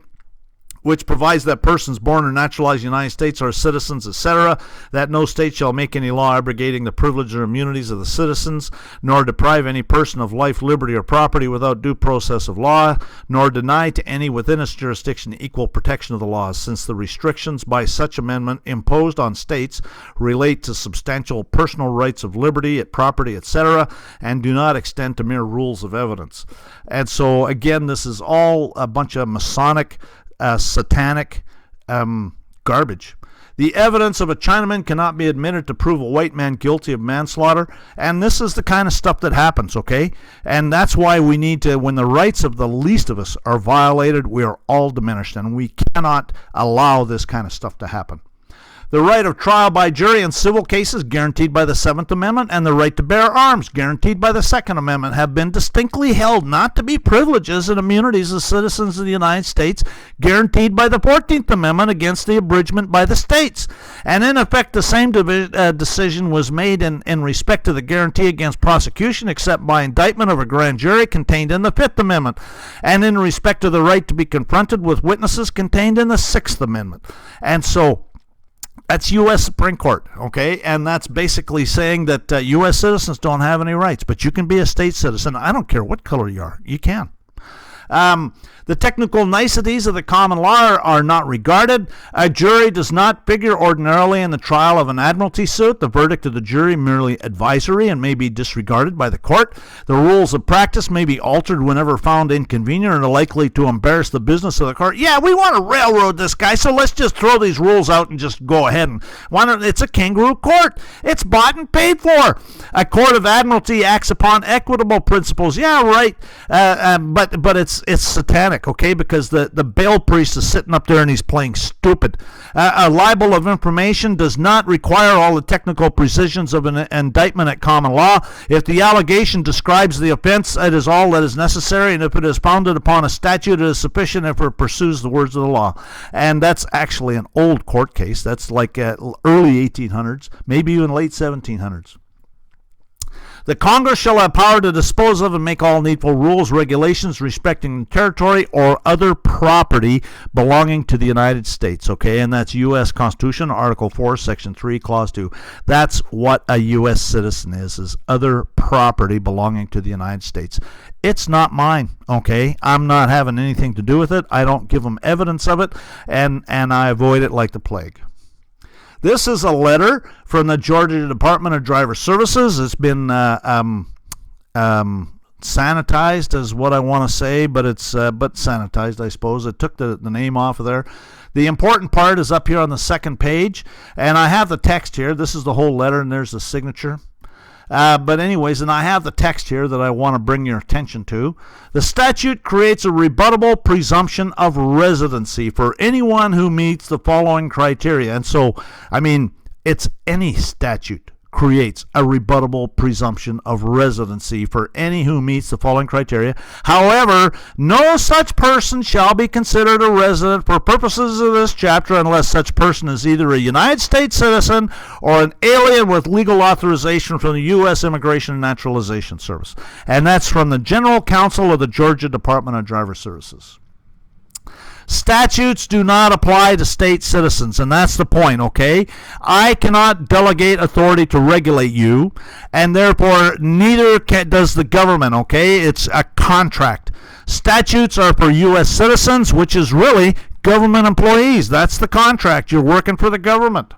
which provides that persons born or naturalized in the United States are citizens, etc., that no state shall make any law abrogating the privileges or immunities of the citizens, nor deprive any person of life, liberty, or property without due process of law, nor deny to any within its jurisdiction equal protection of the laws, since the restrictions by such amendment imposed on states relate to substantial personal rights of liberty, property, etc., and do not extend to mere rules of evidence. And so, again, this is all a bunch of Masonic, satanic garbage. The evidence of a Chinaman cannot be admitted to prove a white man guilty of manslaughter, and this is the kind of stuff that happens, okay? And that's why we need to, when the rights of the least of us are violated, we are all diminished, and we cannot allow this kind of stuff to happen. The right of trial by jury in civil cases, guaranteed by the 7th Amendment, and the right to bear arms, guaranteed by the 2nd Amendment, have been distinctly held not to be privileges and immunities of citizens of the United States, guaranteed by the 14th Amendment against the abridgment by the states. And in effect, the same decision was made in respect to the guarantee against prosecution, except by indictment of a grand jury, contained in the 5th Amendment, and in respect to the right to be confronted with witnesses, contained in the 6th Amendment. And so, that's U.S. Supreme Court, okay? And that's basically saying that U.S. citizens don't have any rights, but you can be a state citizen. I don't care what color you are. You can. The technical niceties of the common law are not regarded. A jury does not figure ordinarily in the trial of an admiralty suit. The verdict of the jury merely advisory and may be disregarded by the court. The rules of practice may be altered whenever found inconvenient and are likely to embarrass the business of the court. Yeah, we want to railroad this guy, so let's just throw these rules out and just go ahead. And it's a kangaroo court. It's bought and paid for. A court of admiralty acts upon equitable principles. Yeah, right. But it's satanic. Okay, because the bail priest is sitting up there and he's playing stupid. A libel of information does not require all the technical precisions of an indictment at common law. If the allegation describes the offense, it is all that is necessary, and if it is founded upon a statute, it is sufficient if it pursues the words of the law. And that's actually an old court case. That's like early 1800s, maybe even late 1700s. The Congress shall have power to dispose of and make all needful rules, regulations respecting territory or other property belonging to the United States. Okay, and that's U.S. Constitution, Article 4, Section 3, Clause 2. That's what a U.S. citizen is other property belonging to the United States. It's not mine, okay? I'm not having anything to do with it. I don't give them evidence of it, and I avoid it like the plague. This is a letter from the Georgia Department of Driver Services. It's been sanitized is what I want to say, but it's sanitized, I suppose. It took the name off of there. The important part is up here on the second page, and I have the text here. This is the whole letter, and there's the signature. But anyways, and I have the text here that I want to bring your attention to. The statute creates a rebuttable presumption of residency for anyone who meets the following criteria. And so, I mean, it's any statute creates a rebuttable presumption of residency for any who meets the following criteria. However, no such person shall be considered a resident for purposes of this chapter unless such person is either a United States citizen or an alien with legal authorization from the U.S. Immigration and Naturalization Service. And that's from the General Counsel of the Georgia Department of Driver Services. Statutes do not apply to state citizens, and that's the point, okay? I cannot delegate authority to regulate you, and therefore neither does the government, okay? It's a contract. Statutes are for U.S. citizens, which is really government employees. That's the contract. You're working for the government.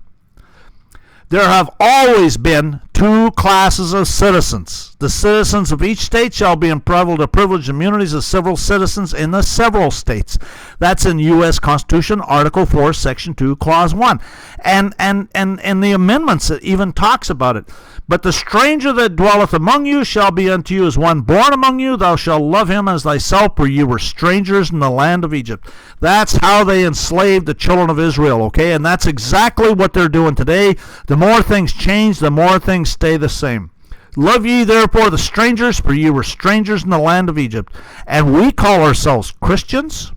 There have always been two classes of citizens. The citizens of each state shall be entitled to privileged immunities of several citizens in the several states. That's in U.S. Constitution, Article 4, Section 2, Clause 1. And the amendments, it even talks about it. But the stranger that dwelleth among you shall be unto you as one born among you. Thou shalt love him as thyself, for you were strangers in the land of Egypt. That's how they enslaved the children of Israel, okay? And that's exactly what they're doing today. The more things change, the more things stay the same. Love ye therefore the strangers, for ye were strangers in the land of Egypt. And we call ourselves Christians.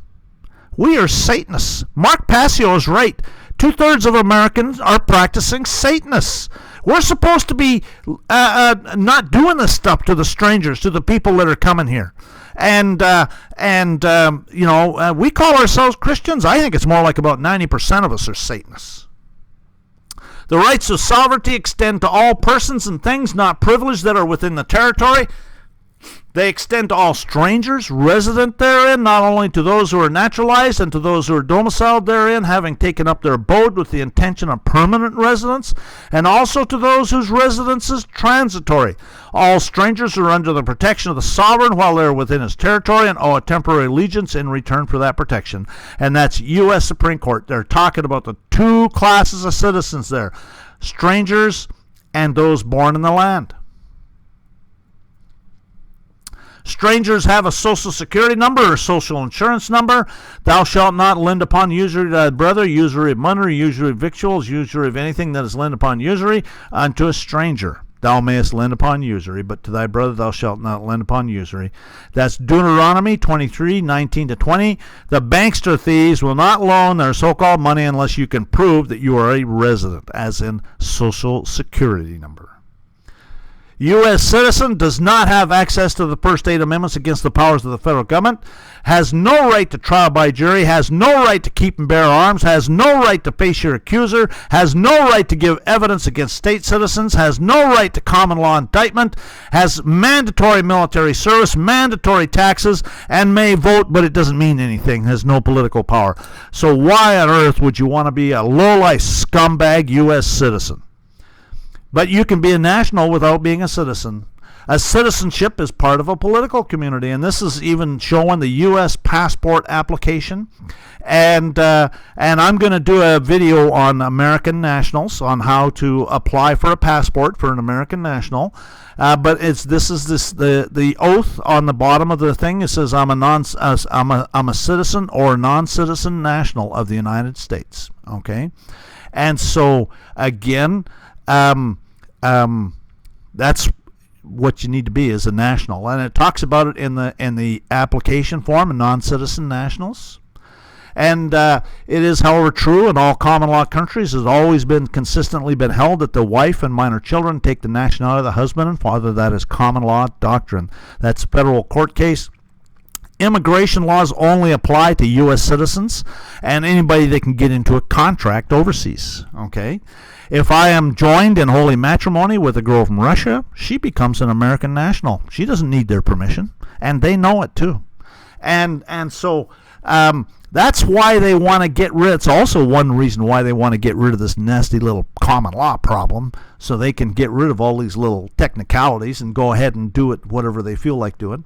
We are Satanists. Mark Passio is right. 2/3 of Americans are practicing Satanists. We're supposed to be not doing this stuff to the strangers, to the people that are coming here. We call ourselves Christians. I think it's more like about 90% of us are Satanists. The rights of sovereignty extend to all persons and things not privileged that are within the territory. They extend to all strangers resident therein, not only to those who are naturalized and to those who are domiciled therein, having taken up their abode with the intention of permanent residence, and also to those whose residence is transitory. All strangers are under the protection of the sovereign while they are within his territory and owe a temporary allegiance in return for that protection. And that's U.S. Supreme Court. They're talking about the two classes of citizens there, strangers and those born in the land. Strangers have a social security number or social insurance number. Thou shalt not lend upon usury to thy brother, usury of money, usury of victuals, usury of anything that is lent upon usury unto a stranger. Thou mayest lend upon usury, but to thy brother thou shalt not lend upon usury. That's Deuteronomy 23:19-20. The bankster thieves will not loan their so-called money unless you can prove that you are a resident, as in social security number. U.S. citizen does not have access to the first 8 amendments against the powers of the federal government, has no right to trial by jury, has no right to keep and bear arms, has no right to face your accuser, has no right to give evidence against state citizens, has no right to common law indictment, has mandatory military service, mandatory taxes, and may vote, but it doesn't mean anything, has no political power. So why on earth would you want to be a low-life scumbag U.S. citizen? But you can be a national without being a citizen. A citizenship is part of a political community, and this is even showing the U.S. passport application. And I'm going to do a video on American nationals, on how to apply for a passport for an American national. But the oath on the bottom of the thing. It says I'm a citizen or non-citizen national of the United States. Okay, and so again. That's what you need to be as a national, and it talks about it in the application form, non-citizen nationals. And it is, however, true in all common law countries. Has always been consistently been held that the wife and minor children take the nationality of the husband and father. That is common law doctrine. That's federal court case. Immigration laws only apply to U.S. citizens and anybody that can get into a contract overseas. Okay. If I am joined in holy matrimony with a girl from Russia, she becomes an American national. She doesn't need their permission, and they know it too. And so that's why they want to get rid. It's also one reason why they want to get rid of this nasty little common law problem, so they can get rid of all these little technicalities and go ahead and do it whatever they feel like doing.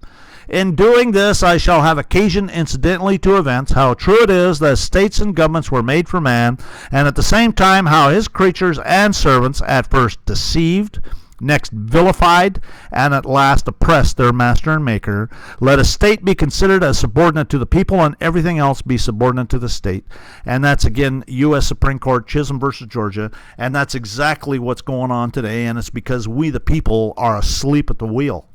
In doing this, I shall have occasion incidentally to events how true it is that states and governments were made for man, and at the same time how his creatures and servants at first deceived, next vilified, and at last oppressed their master and maker. Let a state be considered as subordinate to the people, and everything else be subordinate to the state. And that's, again, U.S. Supreme Court, Chisholm versus Georgia, and that's exactly what's going on today, and it's because we, the people, are asleep at the wheel.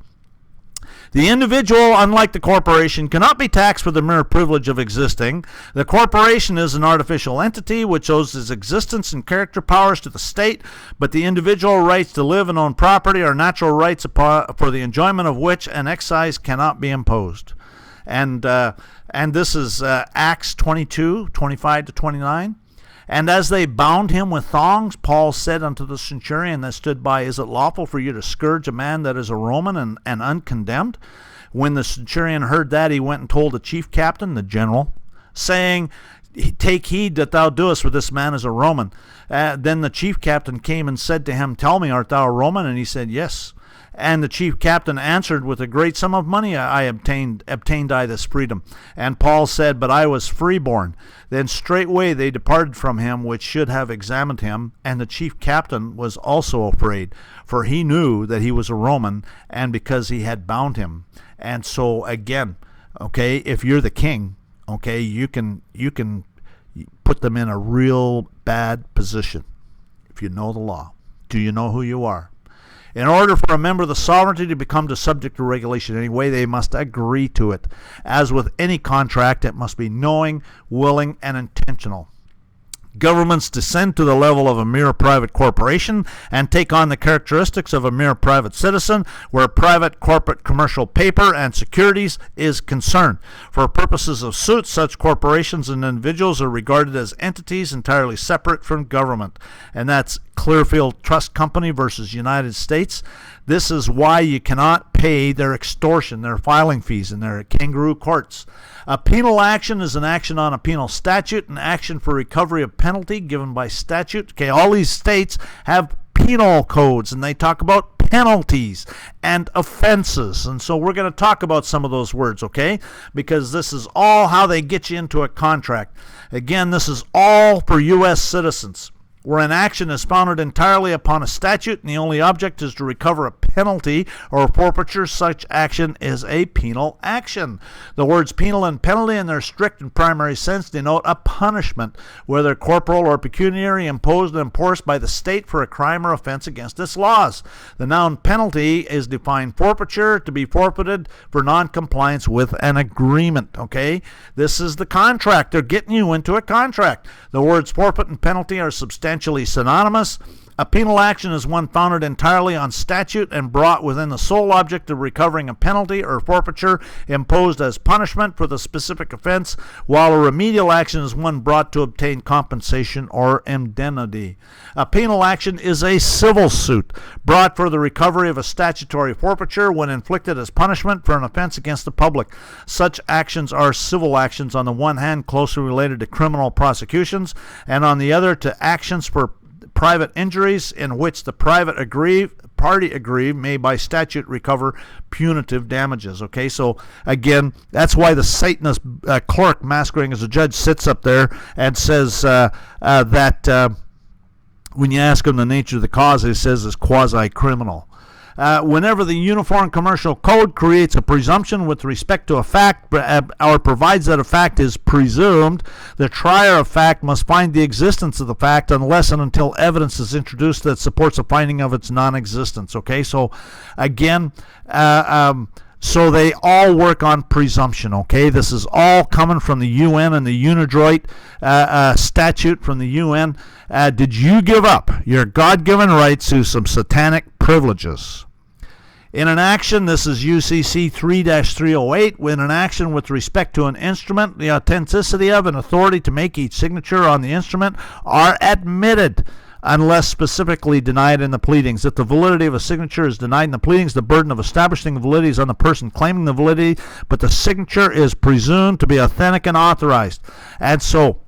The individual, unlike the corporation, cannot be taxed for the mere privilege of existing. The corporation is an artificial entity which owes its existence and character powers to the state, but the individual rights to live and own property are natural rights for the enjoyment of which an excise cannot be imposed. And this is Acts 22:25-29. And as they bound him with thongs, Paul said unto the centurion that stood by, Is it lawful for you to scourge a man that is a Roman and uncondemned? When the centurion heard that, he went and told the chief captain, the general, saying, Take heed that thou doest, for this man is a Roman. Then the chief captain came and said to him, Tell me, art thou a Roman? And he said, Yes. And the chief captain answered, With a great sum of money I obtained I this freedom. And Paul said, But I was freeborn. Then straightway they departed from him, which should have examined him. And the chief captain was also afraid, for he knew that he was a Roman, and because he had bound him. And so again, okay, if you're the king, okay, you can put them in a real bad position if you know the law. Do you know who you are? In order for a member of the sovereignty to become the subject to regulation anyway, they must agree to it. As with any contract, it must be knowing, willing, and intentional. Governments descend to the level of a mere private corporation and take on the characteristics of a mere private citizen, where private corporate commercial paper and securities is concerned. For purposes of suits, such corporations and individuals are regarded as entities entirely separate from government. And that's Clearfield Trust Company versus United States. This is why you cannot pay their extortion, their filing fees in their kangaroo courts. A penal action is an action on a penal statute, an action for recovery of penalty given by statute. Okay, all these states have penal codes, and they talk about penalties and offenses. And so we're going to talk about some of those words, okay? Because this is all how they get you into a contract. Again, this is all for U.S. citizens, where an action is founded entirely upon a statute and the only object is to recover a penalty or forfeiture. Such action is a penal action. The words penal and penalty in their strict and primary sense denote a punishment, whether corporal or pecuniary, imposed and enforced by the state for a crime or offense against its laws. The noun penalty is defined forfeiture, to be forfeited for non-compliance with an agreement. Okay, this is the contract. They're getting you into a contract. The words forfeit and penalty are substantially synonymous. A penal action is one founded entirely on statute and brought within the sole object of recovering a penalty or forfeiture imposed as punishment for the specific offense, while a remedial action is one brought to obtain compensation or indemnity. A penal action is a civil suit brought for the recovery of a statutory forfeiture when inflicted as punishment for an offense against the public. Such actions are civil actions, on the one hand closely related to criminal prosecutions, and on the other to actions for private injuries in which the party aggrieved may by statute recover punitive damages. Okay, so again, that's why the Satanist clerk masquerading as a judge sits up there and says that when you ask him the nature of the cause, he says it's quasi-criminal. Whenever the Uniform Commercial Code creates a presumption with respect to a fact or provides that a fact is presumed, the trier of fact must find the existence of the fact unless and until evidence is introduced that supports a finding of its non-existence. Okay, so again, so they all work on presumption. Okay, this is all coming from the UN and the UNIDROIT statute from the UN. Did you give up your God-given rights to some satanic privileges? In an action, this is UCC 3-308, when an action with respect to an instrument, the authenticity of and authority to make each signature on the instrument are admitted unless specifically denied in the pleadings. If the validity of a signature is denied in the pleadings, the burden of establishing the validity is on the person claiming the validity, but the signature is presumed to be authentic and authorized. And so,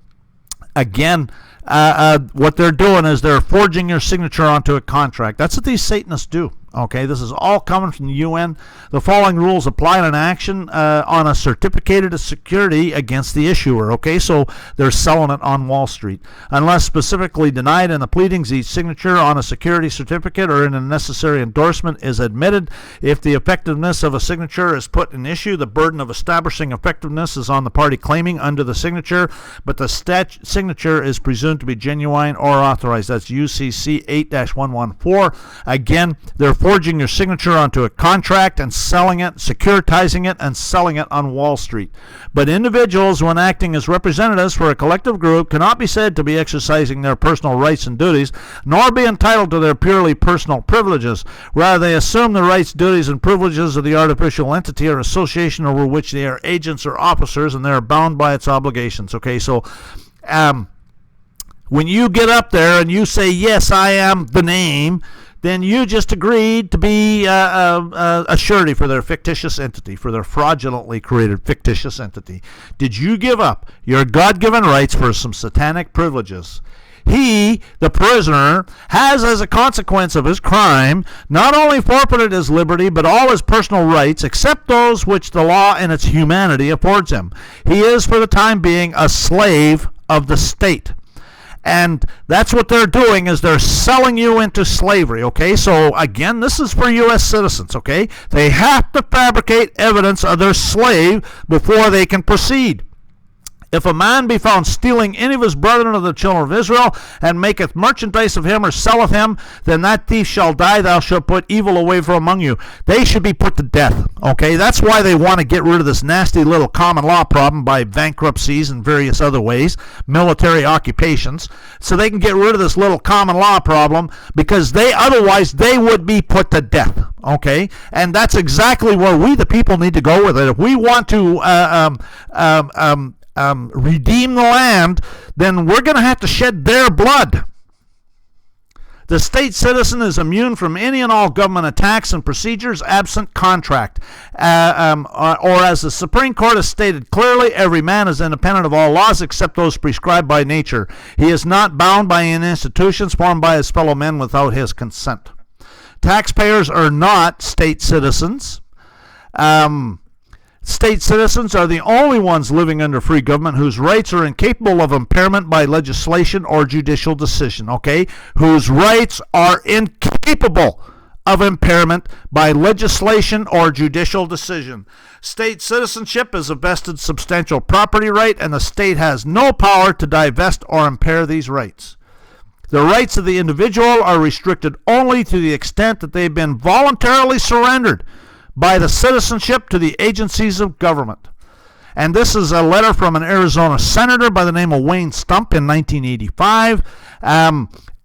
again, what they're doing is they're forging your signature onto a contract. That's what these Satanists do. Okay, this is all coming from the UN. The following rules apply in an action on a certificated security against the issuer. Okay, so they're selling it on Wall Street. Unless specifically denied in the pleadings, each signature on a security certificate or in a necessary endorsement is admitted. If the effectiveness of a signature is put in issue, the burden of establishing effectiveness is on the party claiming under the signature, but the signature is presumed to be genuine or authorized. That's UCC 8-114. Again, they're forging your signature onto a contract and selling it, securitizing it, and selling it on Wall Street. But individuals, when acting as representatives for a collective group, cannot be said to be exercising their personal rights and duties, nor be entitled to their purely personal privileges. Rather, they assume the rights, duties, and privileges of the artificial entity or association over which they are agents or officers, and they are bound by its obligations. Okay, so when you get up there and you say, yes, I am the name, then you just agreed to be a surety for their fictitious entity, for their fraudulently created fictitious entity. Did you give up your God-given rights for some satanic privileges? He, the prisoner, has, as a consequence of his crime, not only forfeited his liberty, but all his personal rights, except those which the law in its humanity affords him. He is, for the time being, a slave of the state. And that's what they're doing, is they're selling you into slavery, okay? So, again, this is for U.S. citizens, okay? They have to fabricate evidence of their slave before they can proceed. If a man be found stealing any of his brethren of the children of Israel, and maketh merchandise of him, or selleth him, then that thief shall die. Thou shalt put evil away from among you. They should be put to death. Okay, that's why they want to get rid of this nasty little common law problem by bankruptcies and various other ways, military occupations, so they can get rid of this little common law problem, because otherwise they would be put to death. Okay, and that's exactly where we, the people, need to go with it. If we want to redeem the land, then we're going to have to shed their blood. The state citizen is immune from any and all government attacks and procedures absent contract. Or as the Supreme Court has stated clearly, every man is independent of all laws except those prescribed by nature. He is not bound by any institutions formed by his fellow men without his consent. Taxpayers are not state citizens. State citizens are the only ones living under free government whose rights are incapable of impairment by legislation or judicial decision, okay? Whose rights are incapable of impairment by legislation or judicial decision. State citizenship is a vested substantial property right, and the state has no power to divest or impair these rights. The rights of the individual are restricted only to the extent that they've been voluntarily surrendered by the citizenship to the agencies of government. And this is a letter from an Arizona senator by the name of Wayne Stump in 1985.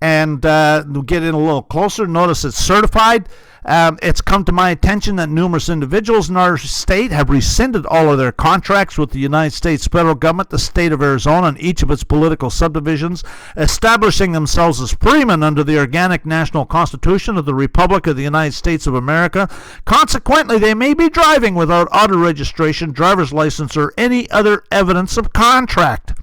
We'll get in a little closer. Notice it's certified. It's come to my attention that numerous individuals in our state have rescinded all of their contracts with the United States federal government, the state of Arizona, and each of its political subdivisions, establishing themselves as freemen under the organic national constitution of the Republic of the United States of America. Consequently, they may be driving without auto registration, driver's license, or any other evidence of contract.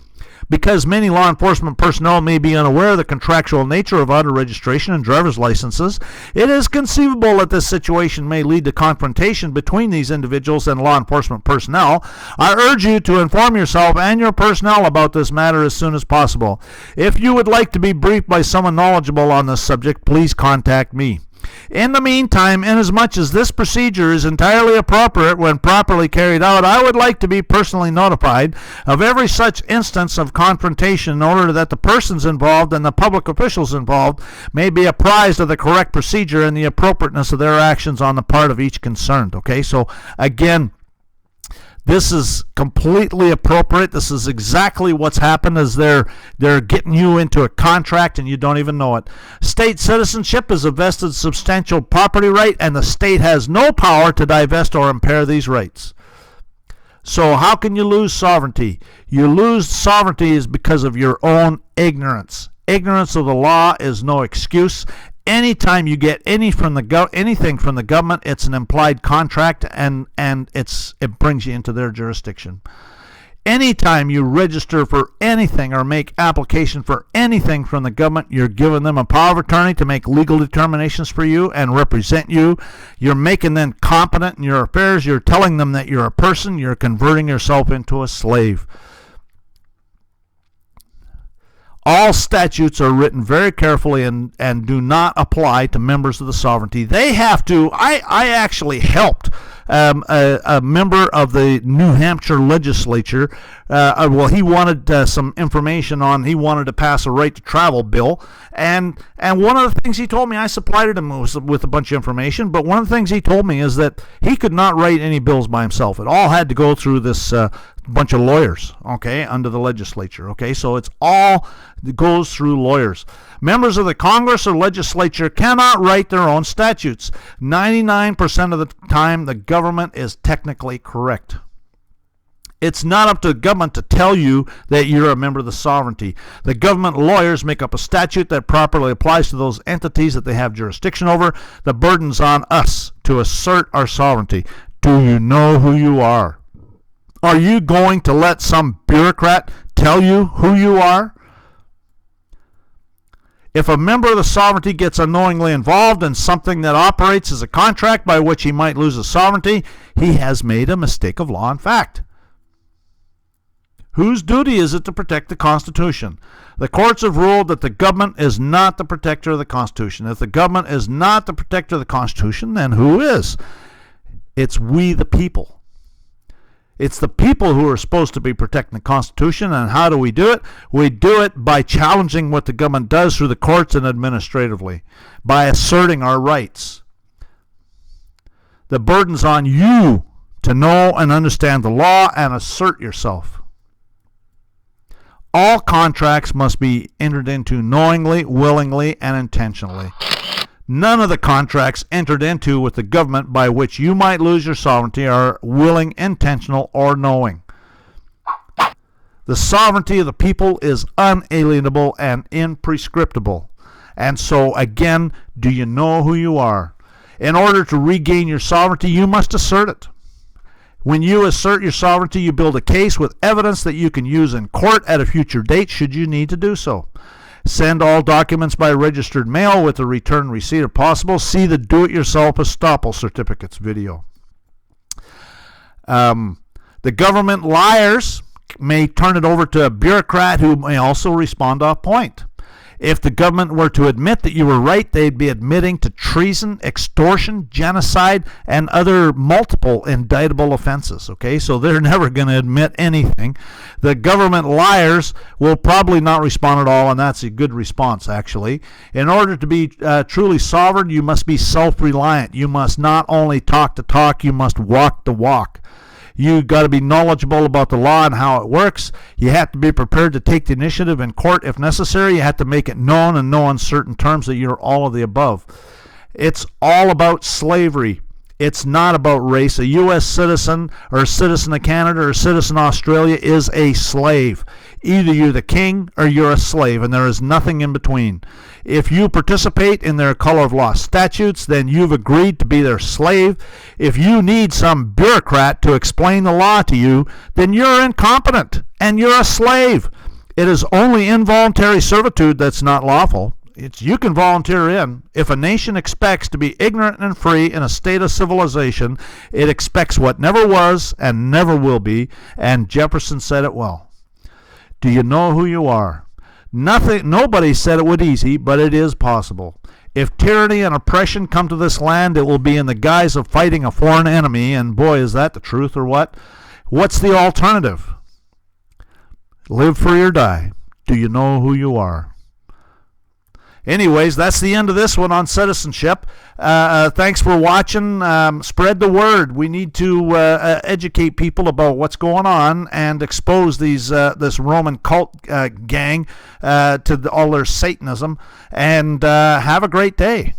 Because many law enforcement personnel may be unaware of the contractual nature of auto registration and driver's licenses, it is conceivable that this situation may lead to confrontation between these individuals and law enforcement personnel. I urge you to inform yourself and your personnel about this matter as soon as possible. If you would like to be briefed by someone knowledgeable on this subject, please contact me. In the meantime, inasmuch as this procedure is entirely appropriate when properly carried out, I would like to be personally notified of every such instance of confrontation in order that the persons involved and the public officials involved may be apprised of the correct procedure and the appropriateness of their actions on the part of each concerned. Okay, so again, this is completely appropriate. This is exactly what's happened, as they're getting you into a contract and you don't even know it. State citizenship is a vested substantial property right, and the state has no power to divest or impair these rights. So how can you lose sovereignty? You lose sovereignty is because of your own ignorance. Ignorance of the law is no excuse. Anytime you get anything from the government, it's an implied contract, and it brings you into their jurisdiction. Anytime you register for anything or make application for anything from the government, you're giving them a power of attorney to make legal determinations for you and represent you. You're making them competent in your affairs. You're telling them that you're a person. You're converting yourself into a slave. All statutes are written very carefully and do not apply to members of the sovereignty. They have to. I actually helped a member of the New Hampshire legislature. He wanted some information on. He wanted to pass a right to travel bill, and one of the things he told me, I supplied him with a bunch of information. But one of the things he told me is that he could not write any bills by himself. It all had to go through this bunch of lawyers, okay, under the legislature, okay? So it goes through lawyers. Members of the Congress or legislature cannot write their own statutes. 99% of the time, the government is technically correct. It's not up to the government to tell you that you're a member of the sovereignty. The government lawyers make up a statute that properly applies to those entities that they have jurisdiction over. The burden's on us to assert our sovereignty. Do you know who you are? Are you going to let some bureaucrat tell you who you are? If a member of the sovereignty gets unknowingly involved in something that operates as a contract by which he might lose his sovereignty, he has made a mistake of law and fact. Whose duty is it to protect the Constitution? The courts have ruled that the government is not the protector of the Constitution. If the government is not the protector of the Constitution, then who is? It's we the people. It's the people who are supposed to be protecting the Constitution. And how do we do it? We do it by challenging what the government does through the courts and administratively, by asserting our rights. The burden's on you to know and understand the law and assert yourself. All contracts must be entered into knowingly, willingly, and intentionally. None of the contracts entered into with the government by which you might lose your sovereignty are willing, intentional, or knowing. The sovereignty of the people is unalienable and imprescriptible. And so, again, do you know who you are? In order to regain your sovereignty, you must assert it. When you assert your sovereignty, you build a case with evidence that you can use in court at a future date should you need to do so. Send all documents by registered mail with a return receipt if possible. See the do-it-yourself estoppel certificates video. The government liars may turn it over to a bureaucrat who may also respond off point. If the government were to admit that you were right, they'd be admitting to treason, extortion, genocide, and other multiple indictable offenses. Okay, so they're never going to admit anything. The government liars will probably not respond at all, and that's a good response, actually. In order to be truly sovereign, you must be self-reliant. You must not only talk the talk, you must walk the walk. You've got to be knowledgeable about the law and how it works. You have to be prepared to take the initiative in court if necessary. You have to make it known in no uncertain terms that you're all of the above. It's all about slavery. It's not about race. A U.S. citizen or a citizen of Canada or a citizen of Australia is a slave. Either you're the king or you're a slave, and there is nothing in between. If you participate in their color of law statutes, then you've agreed to be their slave. If you need some bureaucrat to explain the law to you, then you're incompetent and you're a slave. It is only involuntary servitude that's not lawful. You can volunteer in. If a nation expects to be ignorant and free in a state of civilization, it expects what never was and never will be, and Jefferson said it well. Do you know who you are? Nobody said it would be easy, but it is possible. If tyranny and oppression come to this land, it will be in the guise of fighting a foreign enemy, and boy, is that the truth or what? What's the alternative? Live free or die. Do you know who you are? Anyways, that's the end of this one on citizenship. Thanks for watching. Spread the word. We need to educate people about what's going on and expose this Roman cult gang to all their Satanism. And have a great day.